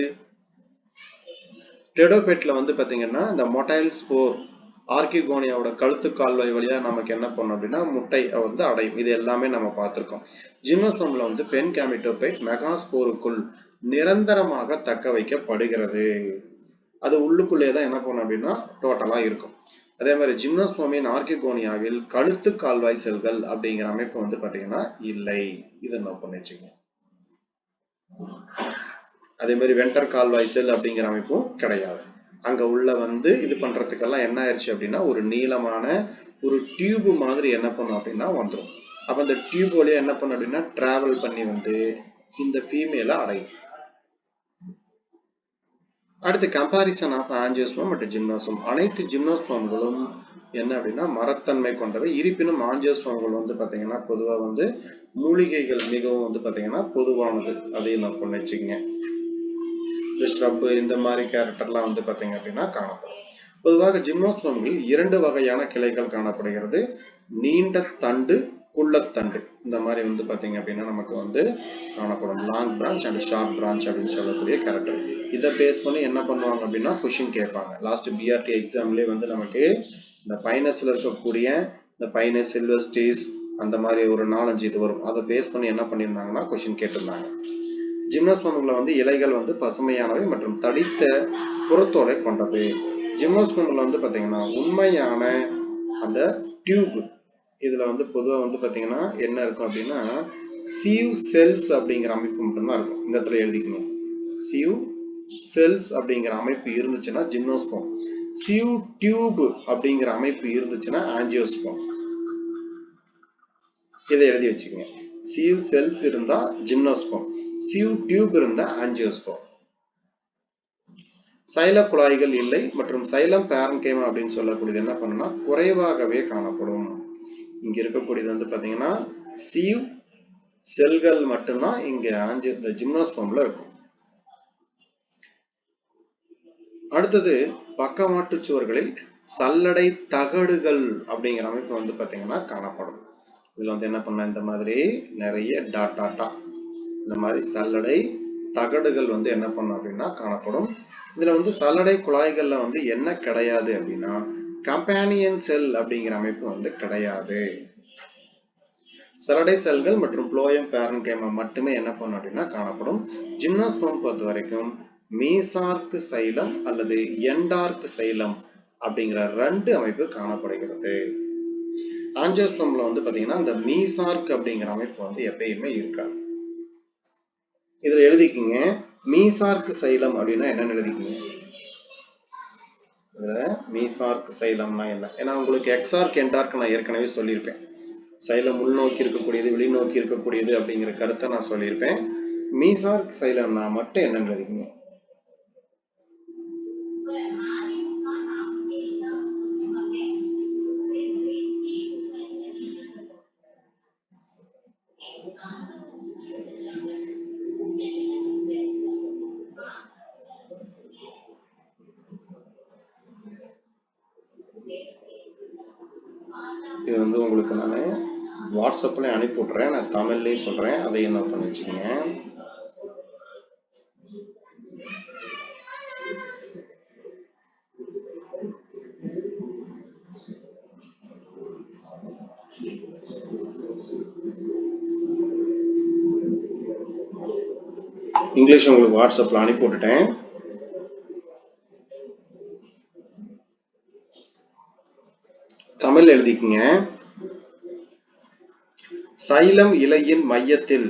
டெரிடோபைட்ல வந்து பாத்தீங்கன்னா இந்த மொட்டைல் ஸ்போர் ஆர்கிகோனியாவோட கழுத்து கால்வாய் வழியா நமக்கு என்ன பண்ணும் அப்படின்னா முட்டை வந்து அடையும். இது எல்லாமே நம்ம பார்த்திருக்கோம். ஜிம்னோஸ்போம்ல வந்து பெண் கேமிட்டோபைட் மெகாஸ்போருக்குள் நிரந்தரமாக தக்க வைக்கப்படுகிறது. அது உள்ளுக்குள்ளேதான் என்ன பண்ணும் அப்படின்னா டோட்டலா இருக்கும். அதே மாதிரி ஜிம்னோஸ்போமின் ஆர்கிகோனியாவில் கழுத்து கால்வாய் செல்கள் அப்படிங்கிற அமைப்பு வந்து பாத்தீங்கன்னா இல்லை. இதை நோட் பண்ணி வச்சுக்கோங்க. அதே மாதிரி வென்டர் கால்வாய் செல் அப்படிங்கிற அமைப்பும் கிடையாது. அங்க உள்ள வந்து இது பண்றதுக்கெல்லாம் என்ன ஆயிடுச்சு அப்படின்னா ஒரு நீளமான ஒரு டியூப் மாதிரி என்ன பண்ணும் அப்படின்னா வந்துடும். அப்ப அந்த டியூப் வழியா என்ன பண்ணும் அப்படின்னா டிராவல் பண்ணி வந்து இந்த ஃபீமேல அடையும். அடுத்து கம்பாரிசன் ஆஃப் ஆஞ்சியோஸ்பர்ம் மற்றும் ஜிம்னோஸ்பர்ம். அனைத்து ஜிம்னோஸ்பர்ம்களும் என்ன அப்படின்னா மரத்தன்மை கொண்டவை. இருப்பினும் ஆஞ்சியோஸ்பர்ம்கள் வந்து பாத்தீங்கன்னா பொதுவா வந்து மூலிகைகள் மிகவும் வந்து பாத்தீங்கன்னா பொதுவானது. அதையும் நான் பண்ண வச்சுக்கங்க. இந்த ஸ்ரப் இந்த மாதிரி கேரக்டர்லாம் வந்து பாத்தீங்க அப்படின்னா காணப்படும். பொதுவாக ஜிம்னோஸ்பர்ம்களில் 2 வகையான கிளைகள் காணப்படுகிறது. நீண்ட தண்டு, குள்ளத்தண்டு. இந்த மாதிரி வந்து பாத்தீங்க அப்படின்னா நமக்கு வந்து காணப்படும். Long branch and short branch அப்படின்னு சொல்லக்கூடிய கேரக்டர். இதை பேஸ் பண்ணி என்ன பண்ணுவாங்க அப்படின்னா கொஸ்டின் கேட்பாங்க. லாஸ்ட் பிஆர்டி எக்ஸாம்லேயே வந்து நமக்கு இந்த பைனஸ்ல இருக்கக்கூடிய இந்த பைனஸ் சில்வஸ்டிஸ் அந்த மாதிரி ஒரு 4-5 இது வரும். அதை பேஸ் பண்ணி என்ன பண்ணியிருந்தாங்கன்னா கொஸ்டின் கேட்டிருந்தாங்க. ஜிம்னோஸ்பர்ம்ல வந்து இலைகள் வந்து பசுமையானவை மற்றும் தடித்த புறத்தோலை கொண்டது. ஜிம்னோஸ்பர்ம்ல வந்து பாத்தீங்கன்னா உண்மையான அந்த டியூப் இதுல வந்து பொதுவா வந்து பாத்தீங்கன்னா என்ன இருக்கும் அப்படின்னா சீவ் செல்ஸ் அப்படிங்கிற அமைப்பு மட்டும்தான் இருக்கும். இந்த இடத்துல எழுதிக்கணும். சீவ் செல்ஸ் அப்படிங்கிற அமைப்பு இருந்துச்சுன்னா ஜிம்னோஸ்பர்ம். சீவ் டியூப் அப்படிங்கிற அமைப்பு இருந்துச்சுன்னா ஆஞ்சியோஸ்பர்ம். இதை எழுதி வச்சுக்கோங்க. சீவ் செல்ஸ் இருந்தா ஜிம்னோஸ்பர்ம், சீவ் டியூப் இருந்தா ஆஞ்சியோஸ்பர்ம். சைல குழாய்கள் இல்லை மற்றும் சைலம் பேரன்கைமா அப்படின்னு சொல்லக்கூடியது என்ன பண்ணுன்னா குறைவாகவே காணப்படும். இங்க இருக்கக்கூடியது வந்து பாத்தீங்கன்னா சீவ் செல்கள் மட்டும்தான் இங்க இந்த ஜிம்னோஸ்பர்ம்ல இருக்கும். அடுத்தது பக்கவாட்டு சுவர்களில் சல்லடை தகடுகள் அப்படிங்கிற அமைப்பு வந்து பாத்தீங்கன்னா காணப்படும். இதுல வந்து என்ன பண்ண இந்த மாதிரி நிறைய டாட்டா இந்த மாதிரி சல்லடை தகடுகள் வந்து என்ன பண்ணும் அப்படின்னா காணப்படும். இதுல வந்து சல்லடை குழாய்கள்ல வந்து என்ன கிடையாது அப்படின்னா கம்பேனியன் செல் அப்படிங்கிற அமைப்பு வந்து கிடையாது. சல்லடை செல்கள் மற்றும் புளோயம் பேரன்கைமா மட்டுமே என்ன பண்ணும் அப்படின்னா காணப்படும். ஜிம்னோஸ்பர்ம் பொறுத்த வரைக்கும் மீசார்க் சைலம் அல்லது எண்டார்க் சைலம் அப்படிங்கிற 2 அமைப்பு காணப்படுகிறது. ஆஞ்சியோஸ்பர்ம்ல வந்து பாத்தீங்கன்னா இந்த மீசார்க் அப்படிங்கிற அமைப்பு வந்து எப்பயுமே இருக்காது. இதுல எழுதிக்கிங்க மீசார்க் சைலம் அப்படின்னா என்னன்னு எழுதிக்கிங்க. மீசார்க் சைலம்னா என்ன? ஏன்னா உங்களுக்கு எக்ஸார்க் எண்டார்க் நான் ஏற்கனவே சொல்லியிருப்பேன். சைலம் உள்நோக்கி இருக்கக்கூடியது வெளிநோக்கி இருக்கக்கூடியது அப்படிங்கிற கருத்தை நான் சொல்லியிருப்பேன். மீசார்க் சைலம்னா மட்டும் என்னன்னு எழுதிக்கிங்க. இது வந்து உங்களுக்கு நான் வாட்ஸ்அப்ல அனுப்பி விட்றேன். நான் தமிழ்லயும் சொல்றேன். அதை என்ன பண்ணி வச்சுக்கோங்க. இங்கிலீஷ் உங்களுக்கு வாட்ஸ்அப்ல அனுப்பி விட்டுட்டேன். தமிழ் எழுதிக்கங்க. சைலம் இலையின் மையத்தில்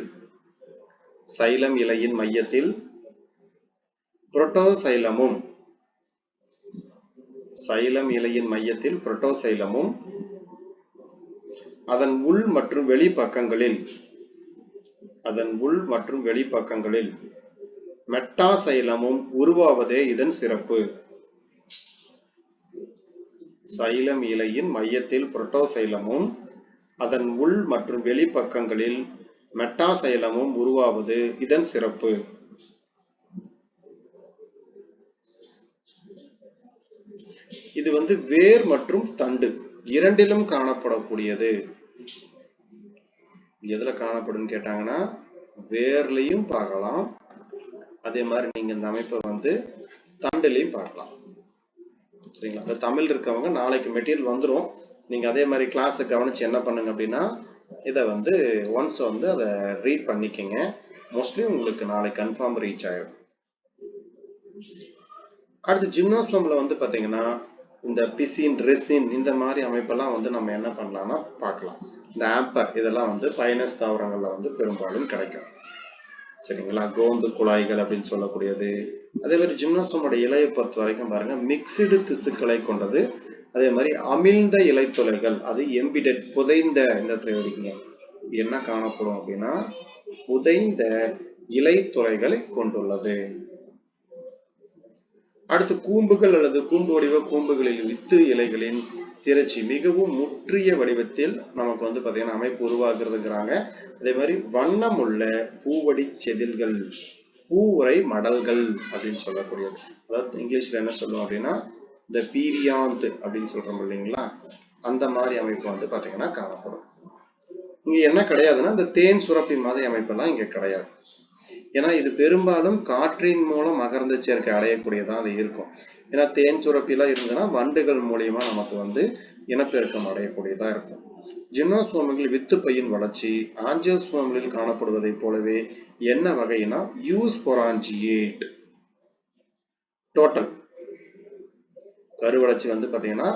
புரோட்டோசைலமும் அதன் உள் மற்றும் வெளிப்பக்கங்களில் மெட்டாசைலமும் உருவாவதே இதன் சிறப்பு. சைலம் இலையின் மையத்தில் புரோட்டோசைலமும் அதன் உள் மற்றும் வெளிப்பக்கங்களில் மெட்டாசைலமும் உருவாவது இதன் சிறப்பு. இது வந்து வேர் மற்றும் தண்டு இரண்டிலும் காணப்படக்கூடியது. எதுல காணப்படும் கேட்டாங்கன்னா வேர்லையும் பார்க்கலாம், அதே மாதிரி நீங்க இந்த அமைப்பை வந்து தண்டுலையும் பார்க்கலாம். சரிங்களா? அந்த தமிழ் இருக்கவங்க நாளைக்கு மெட்டீரியல் வந்துடும். நீங்க அதே மாதிரி கிளாஸை கவனிச்சு என்ன பண்ணுங்க அப்படின்னா இதை வந்து ஒன்ஸ் வந்து அதை ரீட் பண்ணிக்கங்க. மோஸ்ட்லி உங்களுக்கு நாளைக்கு கன்ஃபார்ம் ரீச் ஆயிடும். அடுத்து ஜிம்னோஸ்பர்ம்ல வந்து பாத்தீங்கன்னா இந்த பிசின், ரெசின் இந்த மாதிரி அமைப்பெல்லாம் வந்து நம்ம என்ன பண்ணலாம்னா பார்க்கலாம். இந்த ஆம்பர் இதெல்லாம் வந்து பைனஸ் தாவரங்கள்ல வந்து பெரும்பாலும் கிடைக்கும். சரிங்களா, கோந்து குழாய்கள் அப்படின்னு சொல்லக்கூடியது. அதே மாதிரி ஜிம்னோஸ்போமோட இலையை பொறுத்த வரைக்கும் பாருங்க மிக்ஸ்டு திசுக்களை கொண்டது. அதே மாதிரி அமிழ்ந்த இலைத்துளைகள், அது எம்பிடெட் புதைந்த, இந்த இடத்துல என்ன காணப்படும் அப்படின்னா புதைந்த இலைத்துளைகளை கொண்டுள்ளது. அடுத்து கூம்புகள் அல்லது கூம்பு வடிவ கூம்புகளில் வித்து இலைகளின் திரட்சி மிகவும் முற்றிய வடிவத்தில் நமக்கு வந்து பாத்தீங்கன்னா அமைப்பு உருவாக்குறதுங்கிறாங்க. அதே மாதிரி வண்ணம் உள்ள பூவடி செதில்கள், பூவுரை மடல்கள் அப்படின்னு சொல்லக்கூடியது. அதாவது இங்கிலீஷ்ல என்ன சொல்லுவோம் அப்படின்னா இந்த பீரியாந்த் அப்படின்னு சொல்றோம் இல்லைங்களா, அந்த மாதிரி அமைப்பு வந்து பாத்தீங்கன்னா காணப்படும். இங்க என்ன கிடையாதுன்னா இந்த தேன் சுரப்பி மாதிரி அமைப்பெல்லாம் இங்க கிடையாது. ஏன்னா இது பெரும்பாலும் காற்றின் மூலம் மகரந்த சேர்க்கை அடையக்கூடியதான் அது இருக்கும். ஏன்னா தேன் சுரப்பிலாம் இருந்ததுன்னா வண்டுகள் மூலியமா நமக்கு வந்து இனப்பெருக்கம் அடையக்கூடியதா இருக்கும். ஜிம்னோஸ்போம்களில் வித்து பையின் வளர்ச்சி ஆஞ்சியோஸ்போம்களில் காணப்படுவதை போலவே என்ன வகைனா யூஸ்போராஞ்சியேட். டோட்டல் கருவளர்ச்சி வந்து பாத்தீங்கன்னா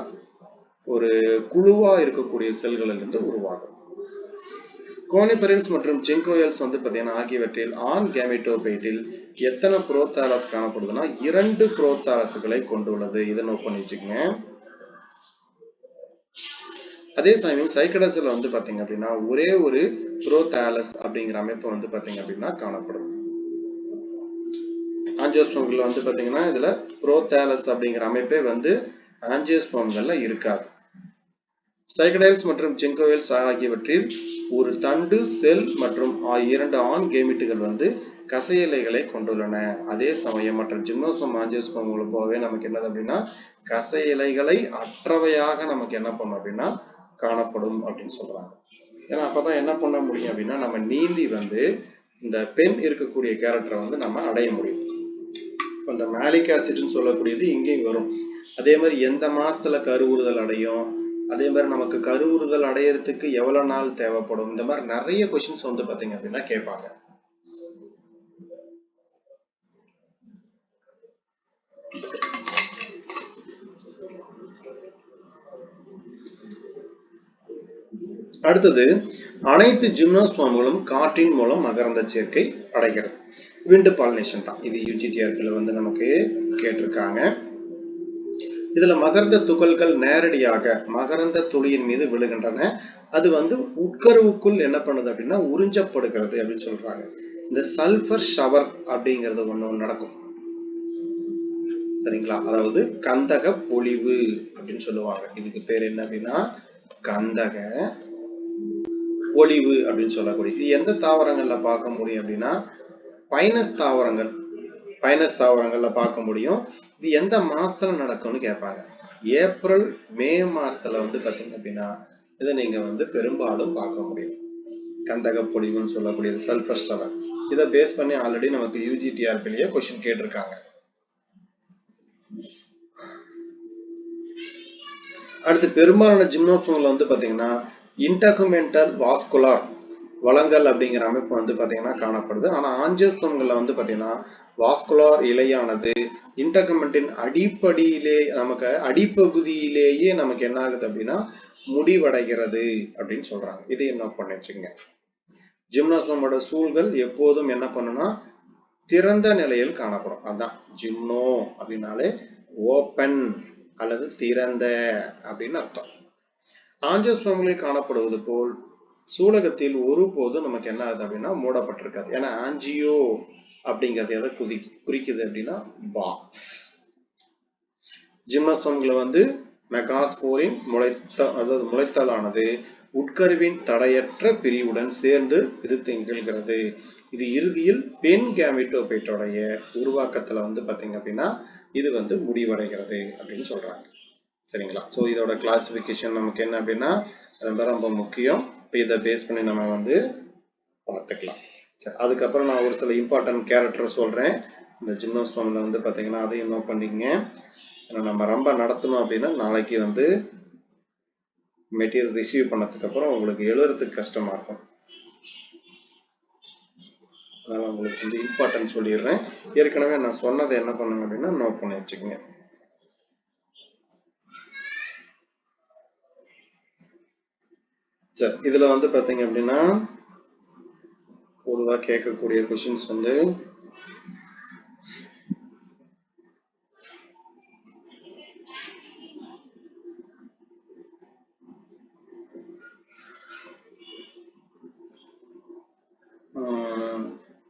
ஒரு குழுவா இருக்கக்கூடிய செல்களில் இருந்து உருவாகும். கோனிபெரல்ஸ் மற்றும் ஜிங்கோயல்ஸ் வந்து பாத்தீங்கன்னா ஆகியவற்றில் ஆண் கேமெட்டோபைட்டில் எத்தனை புரோதாலஸ் காணப்படுதுன்னா 2 புரோதாலஸ்களை கொண்டுள்ளது. இதை நோட் பண்ணி வச்சுக்கோங்க. அதே சமயம் சைக்கடஸ்ல வந்து பாத்தீங்க அப்படின்னா ஒரே ஒரு புரோதாலஸ் அப்படிங்கிற அமைப்பு வந்து பாத்தீங்க அப்படின்னா காணப்படும். ஆஞ்சியோஸ்போம்கள்ல வந்து பாத்தீங்கன்னா இதுல புரோதாலஸ் அப்படிங்கிற அமைப்பே வந்து ஆஞ்சியோஸ்போம்கள்ல இருக்காது. சைக்கடைல்ஸ் மற்றும் ஜிங்கோயல்ஸ் ஆகியவற்றில் ஒரு தண்டு செல் மற்றும் 2 ஆண் கேமிட்டுகள் வந்து கசையிலைகளை கொண்டுள்ளன. அதே சமயம் மற்ற ஜிம்னோஸ்போம் ஆஞ்சியோஸ்போம்களை போலவே நமக்கு என்னது அப்படின்னா கசையிலைகளை அற்றவையாக நமக்கு என்ன பண்ணும் அப்படின்னா காணப்படும் அப்படின்னு சொல்றாங்க. ஏன்னா அப்பதான் என்ன பண்ண முடியும் அப்படின்னா நம்ம நீந்தி வந்து இந்த பெண் இருக்கக்கூடிய கேரக்டரை வந்து நம்ம அடைய முடியும். இந்த மேலிக் ஆசிட்னு சொல்லக்கூடியது இங்கேயும் வரும். அதே மாதிரி எந்த மாசத்துல கருவுறுதல் அடையும், அதே மாதிரி நமக்கு கருவுறுதல் அடையறதுக்கு எவ்வளவு நாள் தேவைப்படும், இந்த மாதிரி நிறைய கொஸ்டின்ஸ் வந்து பாத்தீங்க அப்படின்னா கேட்பாங்க. அடுத்தது அனைத்து ஜிம்னோஸ்போம்களும் காற்றின் மூலம் மகரந்த சேர்க்கை அடைகிறது. விண்டு பாலினேஷன் தான் இது. யூஜிடிஆர்ல வந்து நமக்கு கேட்டிருக்காங்க. இதுல மகரந்த துகள்கள் நேரடியாக மகரந்த துளியின் மீது விழுகின்றன. அது வந்து உட்கருவுக்குள் என்ன பண்ணுது அப்படின்னா உறிஞ்சப்படுகிறது அப்படின்னு சொல்றாங்க. இந்த சல்பர் ஷவர் அப்படிங்கிறது ஒண்ணு நடக்கும், சரிங்களா. அதாவது கந்தக பொழிவு அப்படின்னு சொல்லுவாங்க. இதுக்கு பேர் என்ன அப்படின்னா கந்தக பொழிவு அப்படின்னு சொல்லக்கூடிய. இது எந்த தாவரங்கள்ல பார்க்க முடியும் அப்படின்னா பைனஸ் தாவரங்கள்ல பார்க்க முடியும். இது எந்த மாசத்துல நடக்கும்னு கேட்பாங்க. ஏப்ரல் மே மாசத்துல வந்து பாத்தீங்க அப்படின்னா இதை நீங்க வந்து பெரும்பாலும் பார்க்க முடியும். கந்தக பொழிவுன்னு சொல்லக்கூடியது சல்பர் ஷவர். இதை பேஸ் பண்ணி ஆல்ரெடி நமக்கு யூஜிடிஆர்பிலேயே கொஸ்டின் கேட்டிருக்காங்க. அடுத்து பெரும்பாலான ஜிம்னோஸ்போம்ல வந்து பாத்தீங்கன்னா இன்டகுமெண்டல் வாஸ்குலார் வளங்கள் அப்படிங்கிற அமைப்பு வந்து பாத்தீங்கன்னா காணப்படுது. ஆனா ஆஞ்சியோஸ்போம்கள்ல வந்து பாத்தீங்கன்னா வாஸ்குலார் இலையானது இன்டகுமெண்டின் அடிப்படையிலே நமக்கு அடிப்பகுதியிலேயே நமக்கு என்ன ஆகுது அப்படின்னா முடிவடைகிறது அப்படின்னு சொல்றாங்க. இதை என்ன பண்ணி வச்சுங்க. ஜிம்னோஸ்போமோட சூழ்கள் எப்போதும் என்ன பண்ணுனா திறந்த நிலையில் காணப்படும். அதான் ஜிம்னோ அப்படின்னாலே ஓப்பன் அல்லது திறந்த அப்படின்னு அர்த்தம். ஆஞ்சியோஸ்போம்களில் காணப்படுவது போல் சூலகத்தில் ஒருபோதும் நமக்கு என்ன ஆகுது அப்படின்னா மூடப்பட்டிருக்காது. ஏன்னா ஆஞ்சியோ அப்படிங்கிறது எதை குறிக்குது அப்படின்னா பாக்ஸ். ஜிம்னோஸ்போம்களை வந்து மெகாஸ்போரின் முளைத்தலானது உட்கருவின் தடையற்ற பிரிவுடன் சேர்ந்து இது நிகழ்கிறது. இது இறுதியில் பெண் கேமெட்டோபைட்டோடைய உருவாக்கத்துல வந்து பாத்தீங்க அப்படின்னா இது வந்து முடிவடைகிறது அப்படின்னு சொல்றாங்க. சரிங்களா. ஸோ இதோட கிளாசிபிகேஷன் நமக்கு என்ன அப்படின்னா ரொம்ப ரொம்ப முக்கியம். இப்போ இதை பேஸ் பண்ணி நம்ம வந்து பார்த்துக்கலாம். சரி, அதுக்கப்புறம் நான் ஒரு சில இம்பார்ட்டன்ட் கேரக்டர் சொல்றேன் இந்த ஜிம்னோஸ்போம்ல வந்து பாத்தீங்கன்னா அதையும் நோட் பண்ணிக்கங்க. நம்ம ரொம்ப நடத்தணும் அப்படின்னா நாளைக்கு வந்து மெட்டீரியல் ரிசீவ் பண்ணதுக்கு அப்புறம் உங்களுக்கு எழுதுறதுக்கு கஷ்டமா இருக்கும். அதனால உங்களுக்கு வந்து இம்பார்ட்டன்ட் சொல்லிடுறேன். ஏற்கனவே நான் சொன்னதை என்ன பண்ணுங்க அப்படின்னா நோட் பண்ணி வச்சுக்கோங்க. சரி, இதுல வந்து பாத்தீங்க அப்படின்னா பொதுவா கேட்கக்கூடிய கொஸ்டின்ஸ் வந்து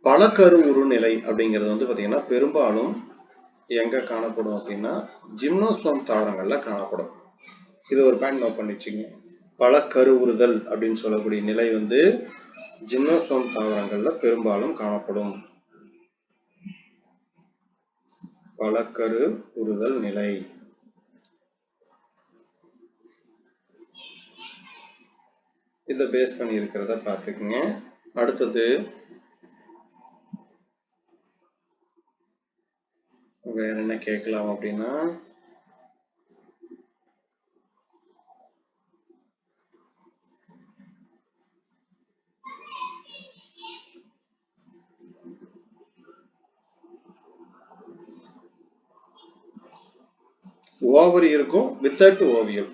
பலகரு உருநிலை அப்படிங்கிறது வந்து பாத்தீங்கன்னா பெரும்பாலும் எங்க காணப்படும் அப்படின்னா ஜிம்னோஸ்பம் தாவரங்கள்ல காணப்படும். இது ஒரு பாயிண்ட் நோட் பண்ணி வச்சுக்கோங்க. பலகரு உறுதல் அப்படின்னு சொல்லக்கூடிய நிலை வந்து ஜிம்னோஸ்பம் தாவரங்கள்ல பெரும்பாலும் காணப்படும். பலகரு உறுதல் நிலை. இதை பேஸ் பண்ணி இருக்கிறத பார்த்துக்குங்க. அடுத்தது வேற என்ன கேட்கலாம் அப்படின்னா ஓவரி இருக்கும் வித்தவுட் ஓவியல்.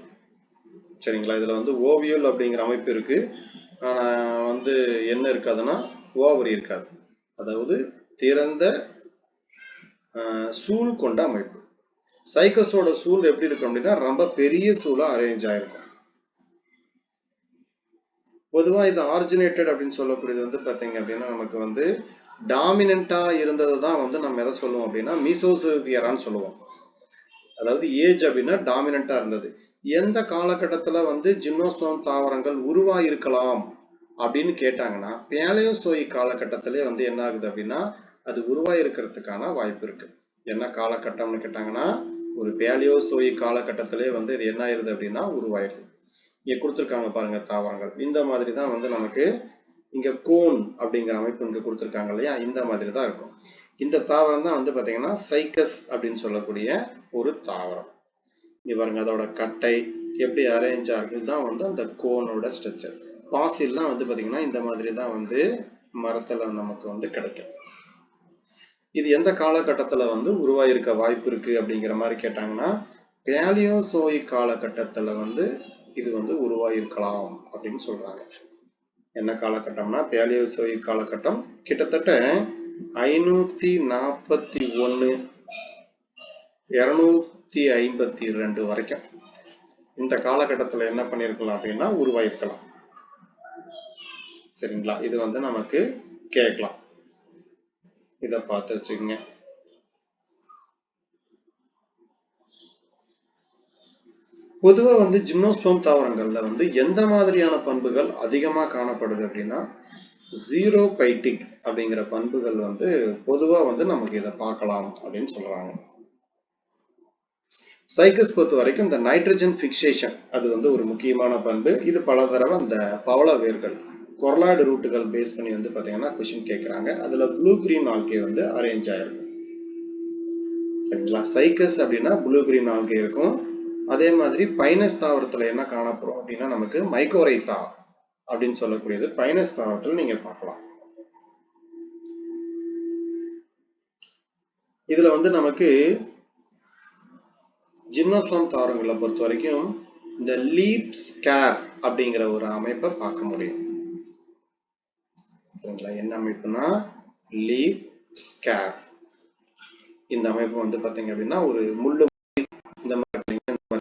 சரிங்களா, இதுல வந்து ஓவியல் அப்படிங்கிற அமைப்பு இருக்கு. ஆனா வந்து என்ன இருக்காதுன்னா ஓவரி இருக்காது. அதாவது திறந்த சூழ் கொண்ட அமைப்பு. சைக்கஸோட சூழ் எப்படி இருக்கும் அப்படின்னா ரொம்ப பெரிய சூழா அரேஞ்ச் ஆயிருக்கும். பொதுவா இது ஆரிஜினேட்டட் அப்படின்னு சொல்லக்கூடியது வந்து பாத்தீங்க அப்படின்னா நமக்கு வந்து டாமினண்டா இருந்தது தான் வந்து நம்ம எதை சொல்லுவோம் அப்படின்னா மீசோஸ்பியரான்னு சொல்லுவோம். அதாவது ஏஜ் அப்படின்னா டாமினண்டா இருந்தது. எந்த காலகட்டத்துல வந்து ஜிம்னோஸ்பர்ம் தாவரங்கள் உருவாயிருக்கலாம் அப்படின்னு கேட்டாங்கன்னா பேலியோசோயிக் காலகட்டத்திலே வந்து என்ன ஆகுது அப்படின்னா அது உருவாயிருக்கிறதுக்கான வாய்ப்பு இருக்கு. என்ன காலகட்டம்னு கேட்டாங்கன்னா ஒரு பேலியோசோயிக் காலகட்டத்திலே வந்து இது என்ன ஆயிருது அப்படின்னா உருவாயிருது. இங்க கொடுத்துருக்காங்க பாருங்க தாவரங்கள். இந்த மாதிரி தான் வந்து நமக்கு இங்க கோன் அப்படிங்கிற அமைப்பு இங்க கொடுத்துருக்காங்க இல்லையா, இந்த மாதிரி தான் இருக்கும். இந்த தாவரம் தான் வந்து பாத்தீங்கன்னா சைக்கஸ் அப்படின்னு சொல்லக்கூடிய ஒரு தாவரம். இங்க பாருங்க அதோட கட்டை எப்படி அரேஞ்ச் ஆகுது தான் வந்து அந்த கோனோட ஸ்ட்ரக்சர். பாசில்லாம் வந்து பாத்தீங்கன்னா இந்த மாதிரி தான் வந்து மரத்துல நமக்கு வந்து கிடைக்கும். இது எந்த காலகட்டத்துல வந்து உருவாயிருக்க வாய்ப்பு இருக்கு அப்படிங்கிற மாதிரி கேட்டாங்கன்னா பேலியோசோயிக் காலகட்டத்துல வந்து இது வந்து உருவாயிருக்கலாம் அப்படின்னு சொல்றாங்க. என்ன காலகட்டம்னா பேலியோசோயிக் காலகட்டம் கிட்டத்தட்ட 541 252 வரைக்கும் இந்த காலகட்டத்துல என்ன பண்ணிருக்கலாம் அப்படின்னா உருவாயிருக்கலாம். சரிங்களா, இது வந்து நமக்கு கேட்கலாம். இத பார்த்து வச்சுக்கோங்க. பொதுவா வந்து ஜிம்னோஸ்பர்ம் தாவரங்கள்ல வந்து எந்த மாதிரியான பண்புகள் அதிகமா காணப்படுது அப்படின்னா ஜீரோபைட்டிக் அப்படிங்கிற பண்புகள் வந்து பொதுவா வந்து நமக்கு இதை பார்க்கலாம் அப்படின்னு சொல்றாங்க. சைக்கஸ் பொறுத்த வரைக்கும் இந்த நைட்ரஜன் பிக்சேஷன் அது வந்து ஒரு முக்கியமான பண்பு. இது பல தடவை அந்த பவள வேர்கள் கொரலாய்டு ரூட்டுகள் பேஸ் பண்ணி வந்து பாத்தீங்கன்னா கொஸ்டின் கேட்கறாங்க. அதுல ப்ளூ கிரீன் ஆல்கே வந்து அரேஞ்ச் ஆயிருக்கும். சரிங்களா, சைக்கஸ் அப்படின்னா ப்ளூ கிரீன் ஆல்கே இருக்கும். அதே மாதிரி பைனஸ் தாவரத்துல என்ன காணப்படும் அப்படின்னா நமக்கு மைக்கோரைசா அப்படின்னு சொல்லக்கூடியது பைனஸ் தாவரத்துல நீங்க பார்க்கலாம். இதுல வந்து நமக்கு ஜிம்னோஸ்பர்ம் தாவரங்களை பொறுத்த வரைக்கும் இந்த லீப் ஸ்கேர் அப்படிங்கிற ஒரு அமைப்பை பார்க்க முடியும். சரிங்களா, என்ன அமைப்புனா லீப் ஸ்கேர். இந்த அமைப்பு வந்து பாத்தீங்க அப்படின்னா ஒரு முள்ளு இந்த மாதிரி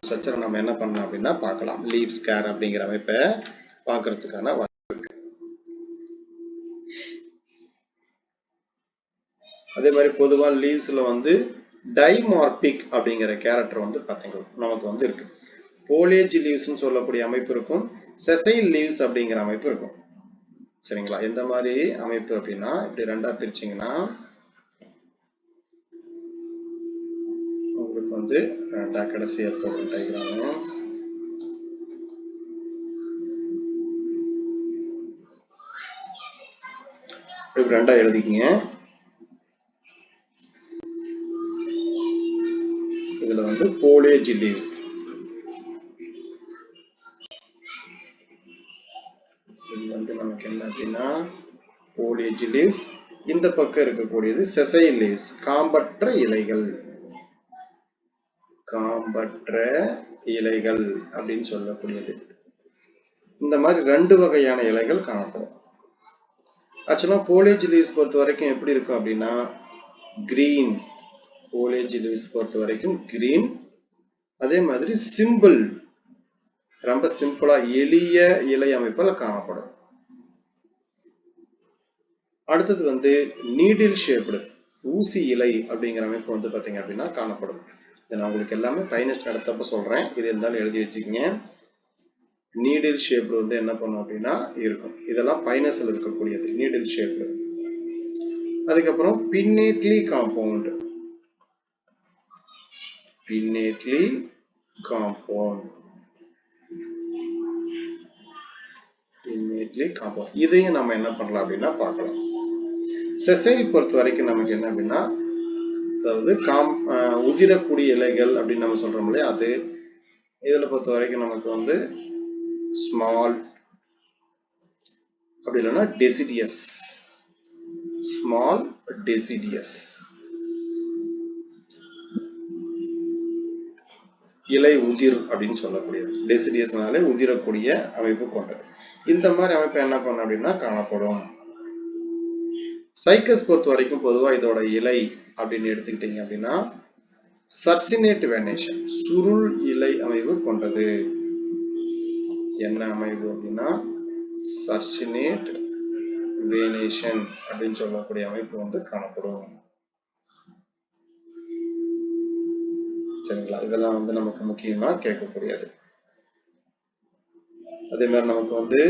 ஸ்ட்ரக்சரை நம்ம என்ன பண்ணலாம் அப்படின்னா பார்க்கலாம். லீப் ஸ்கேர் அப்படிங்கிற அமைப்பை பார்க்கறதுக்கான வாய்ப்பு இருக்கு. அதே மாதிரி பொதுவா லீவ்ஸ்ல வந்து டைமார்பிக் அப்படிங்கிற கேரக்டர் வந்து பாத்தீங்கன்னா நமக்கு வந்து இருக்கு. போலேஜ் லீவ்ஸ்னு சொல்லக்கூடிய அமைப்பு இருக்கும், செசைல் லீவ்ஸ் அப்படிங்கிற அமைப்பு இருக்கும். சரிங்களா, எந்த மாதிரி அமைப்பு அப்படின்னா இப்படி ரெண்டா பிரிச்சிங்கன்னா உங்களுக்கு வந்து ரெண்டா கடைசியா போடுற டயக்ராம் இப்படி ரெண்டா எழுதிக்கிங்க. இதுல வந்து போலேஜ் லீவ்ஸ், இது வந்து நமக்கு என்ன அப்படின்னா போலேஜ் லீவ்ஸ். இந்த பக்கம் இருக்கக்கூடியது செசைல் லீவ்ஸ், காம்பற்ற இலைகள். காம்பற்ற இலைகள் அப்படின்னு சொல்லக்கூடியது. இந்த மாதிரி ரெண்டு வகையான இலைகள் காணப்படும். ஆக்சுவலா foliage leaves பொறுத்த வரைக்கும் எப்படி இருக்கும் அப்படின்னா கிரீன். foliage leaves பொறுத்த வரைக்கும் கிரீன். அதே மாதிரி சிம்பிள், ரொம்ப சிம்பிளா எளிய இலை அமைப்புல காணப்படும். அடுத்தது வந்து நீடில் ஷேப்டு, ஊசி இலை அப்படிங்கிற அமைப்பு வந்து பாத்தீங்க அப்படின்னா காணப்படும். இதை நான் உங்களுக்கு எல்லாமே பைனஸ் நடத்தப்ப சொல்றேன், இது இருந்தாலும் எழுதி வச்சுக்கோங்க. நீடில் ஷேப்டு வந்து என்ன பண்ணும் அப்படின்னா இருக்கும். இதெல்லாம் பைனஸ்ல இருக்கக்கூடியது நீடில் ஷேப்டு. அதுக்கப்புறம் பின்னேட்லி காம்பவுண்ட். பின்னேட்லி காம்பவுண்ட், பின்னேட்லி காம்பவுண்ட், இதையும் நம்ம என்ன பண்ணலாம் அப்படின்னா பார்க்கலாம். செசைல் பொறுத்த வரைக்கும் நமக்கு என்ன அப்படின்னா, அதாவது உதிரக்கூடிய இலைகள் அப்படின்னு நம்ம சொல்றோம் இல்லையா, அது இதுல பொறுத்த வரைக்கும் நமக்கு வந்து ஸ்மால், அப்படி இல்லைன்னா டெசிடியஸ். ஸ்மால் டெசிடியஸ், இலை உதிர் அப்படின்னு சொல்லக்கூடியது. டெசிடியஸ்னாலே உதிரக்கூடிய அமைப்பு கொண்டது. இந்த மாதிரி அமைப்பு என்ன பண்ண அப்படின்னா காணப்படும். சைக்கஸ் பொறுத்த வரைக்கும் பொதுவா இதோட இலை அப்படின்னு எடுத்துக்கிட்டீங்க அப்படின்னா சர்சினேட் வேனேஷன், சுருள் இலை அமைவு கொண்டது. என்ன அமைவு அப்படின்னா சர்சினேட் வேனேஷன் அப்படின்னு சொல்லக்கூடிய அமைப்பு வந்து காணப்படும். சரிங்களா, இதெல்லாம் வந்து நமக்கு முக்கியமா கேட்கக்கூடியது. அதே மாதிரி நமக்கு வந்து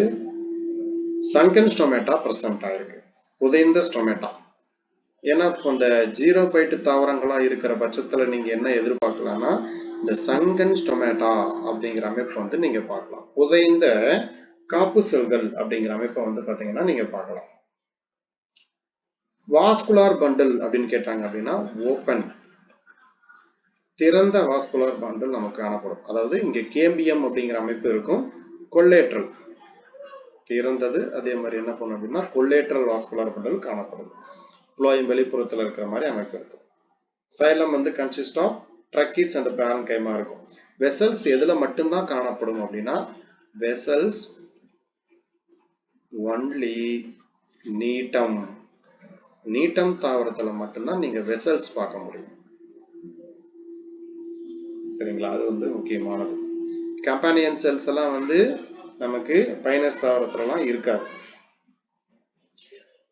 சங்கன் ஸ்டோமேட்டா பிரசன்ட் ஆயிருக்கு, புதைந்த ஸ்டோமேட்டா. ஏன்னா இந்த ஜீரோ பைட் தாவரங்களா இருக்கிற பட்சத்துல நீங்க என்ன எதிர்பார்க்கலாம்னா இந்த சங்கன் ஸ்டோமேட்டா அப்படிங்கிற அமைப்பை வந்து நீங்க பார்க்கலாம். புதைந்த காப்பு செல்கள் அப்படிங்கிற அமைப்பை வந்து பாத்தீங்கன்னா நீங்க பார்க்கலாம். வாஸ்குலார் பண்டில் அப்படின்னு கேட்டாங்க அப்படின்னா ஓபன், திறந்த வாஸ்குலார் பண்டில் நமக்கு காணப்படும். அதாவது இங்க கேம்பியம் அப்படிங்கிற அமைப்பு இருக்கும், கொல்லேட்ரல் திறந்தது. அதே மாதிரி என்ன பண்ணும் அப்படின்னா கொல்லேட்ரல் வாஸ்குலார் பண்டில் காணப்படும். புலோயம் வெளிப்புறத்துல இருக்கிற மாதிரி அமைப்பு இருக்கும். சைலம் வந்து consist of tracheids and parenchyma இருக்கும். வெசல்ஸ் எதுல மட்டும்தான் காணப்படும் அப்படின்னா வெசல்ஸ் ஒன்லி நீட்டம், நீட்டம் தாவரத்துல மட்டும்தான் நீங்க வெசல்ஸ் பார்க்க முடியும். சரிங்களா, அது வந்து முக்கியமானது. கம்பானியன் செல்ஸ் எல்லாம் வந்து நமக்கு பைனஸ் தாவரத்துலலாம் இருக்காது.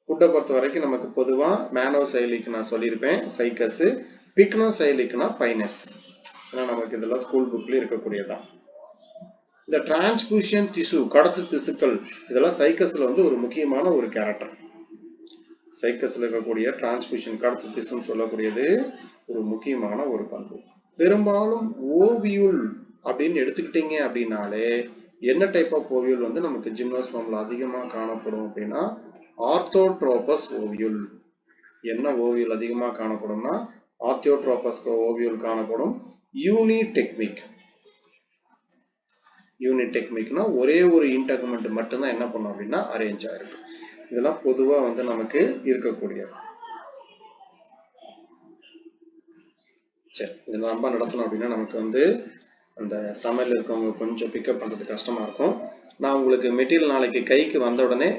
ஃபுட்டை பொறுத்த வரைக்கும் நமக்கு பொதுவா மேனோசைலிக் நான் சொல்லியிருப்பேன் சைக்கஸ், பிக்னோசைலிக்னா பைனஸ். ஏன்னா நமக்கு இதெல்லாம் ஸ்கூல் புக்ல இருக்கக்கூடியதான். இந்த டிரான்ஸ்பியூஷன் திசு, கடத்து திசுக்கள், இதெல்லாம் சைக்கஸ்ல வந்து ஒரு முக்கியமான ஒரு கேரக்டர். சைக்கஸ்ல இருக்கக்கூடிய டிரான்ஸ்பியூஷன் கடத்து திசுன்னு சொல்லக்கூடியது ஒரு முக்கியமான ஒரு பண்பு. பெரும்பாலும் ஓவியூல் அப்படின்னு எடுத்துக்கிட்டீங்க அப்படின்னாலே என்ன டைப் ஆஃப் ஓவியூல் வந்து நமக்கு ஜிம்னோஸ்பர்ம்ல அதிகமா காணப்படும் அப்படின்னா ஆர்த்தோட்ரோபஸ் ஓவியூல். என்ன ஓவியூல் அதிகமா காணப்படும்னா ஆர்த்தோட்ரோபஸ் ஓவியூல் காணப்படும். யூனிடெக்மிக், யூனிடெக்மிக்னா ஒரே ஒரு இன்டெக்மெண்ட் மட்டும்தான் என்ன பண்ணும் அப்படின்னா அரேஞ்ச் ஆயிருக்கு. இதெல்லாம் பொதுவா வந்து நமக்கு இருக்கக்கூடியது. சரி, இதெல்லாம் ரொம்ப நடத்தணும் அப்படின்னா நமக்கு வந்து அந்த தமிழ்ல இருக்கவங்க கொஞ்சம் பிக்கப் பண்றது கஷ்டமா இருக்கும். நான் உங்களுக்கு மெட்டீரியல் நாளைக்கு கைக்கு வந்த உடனே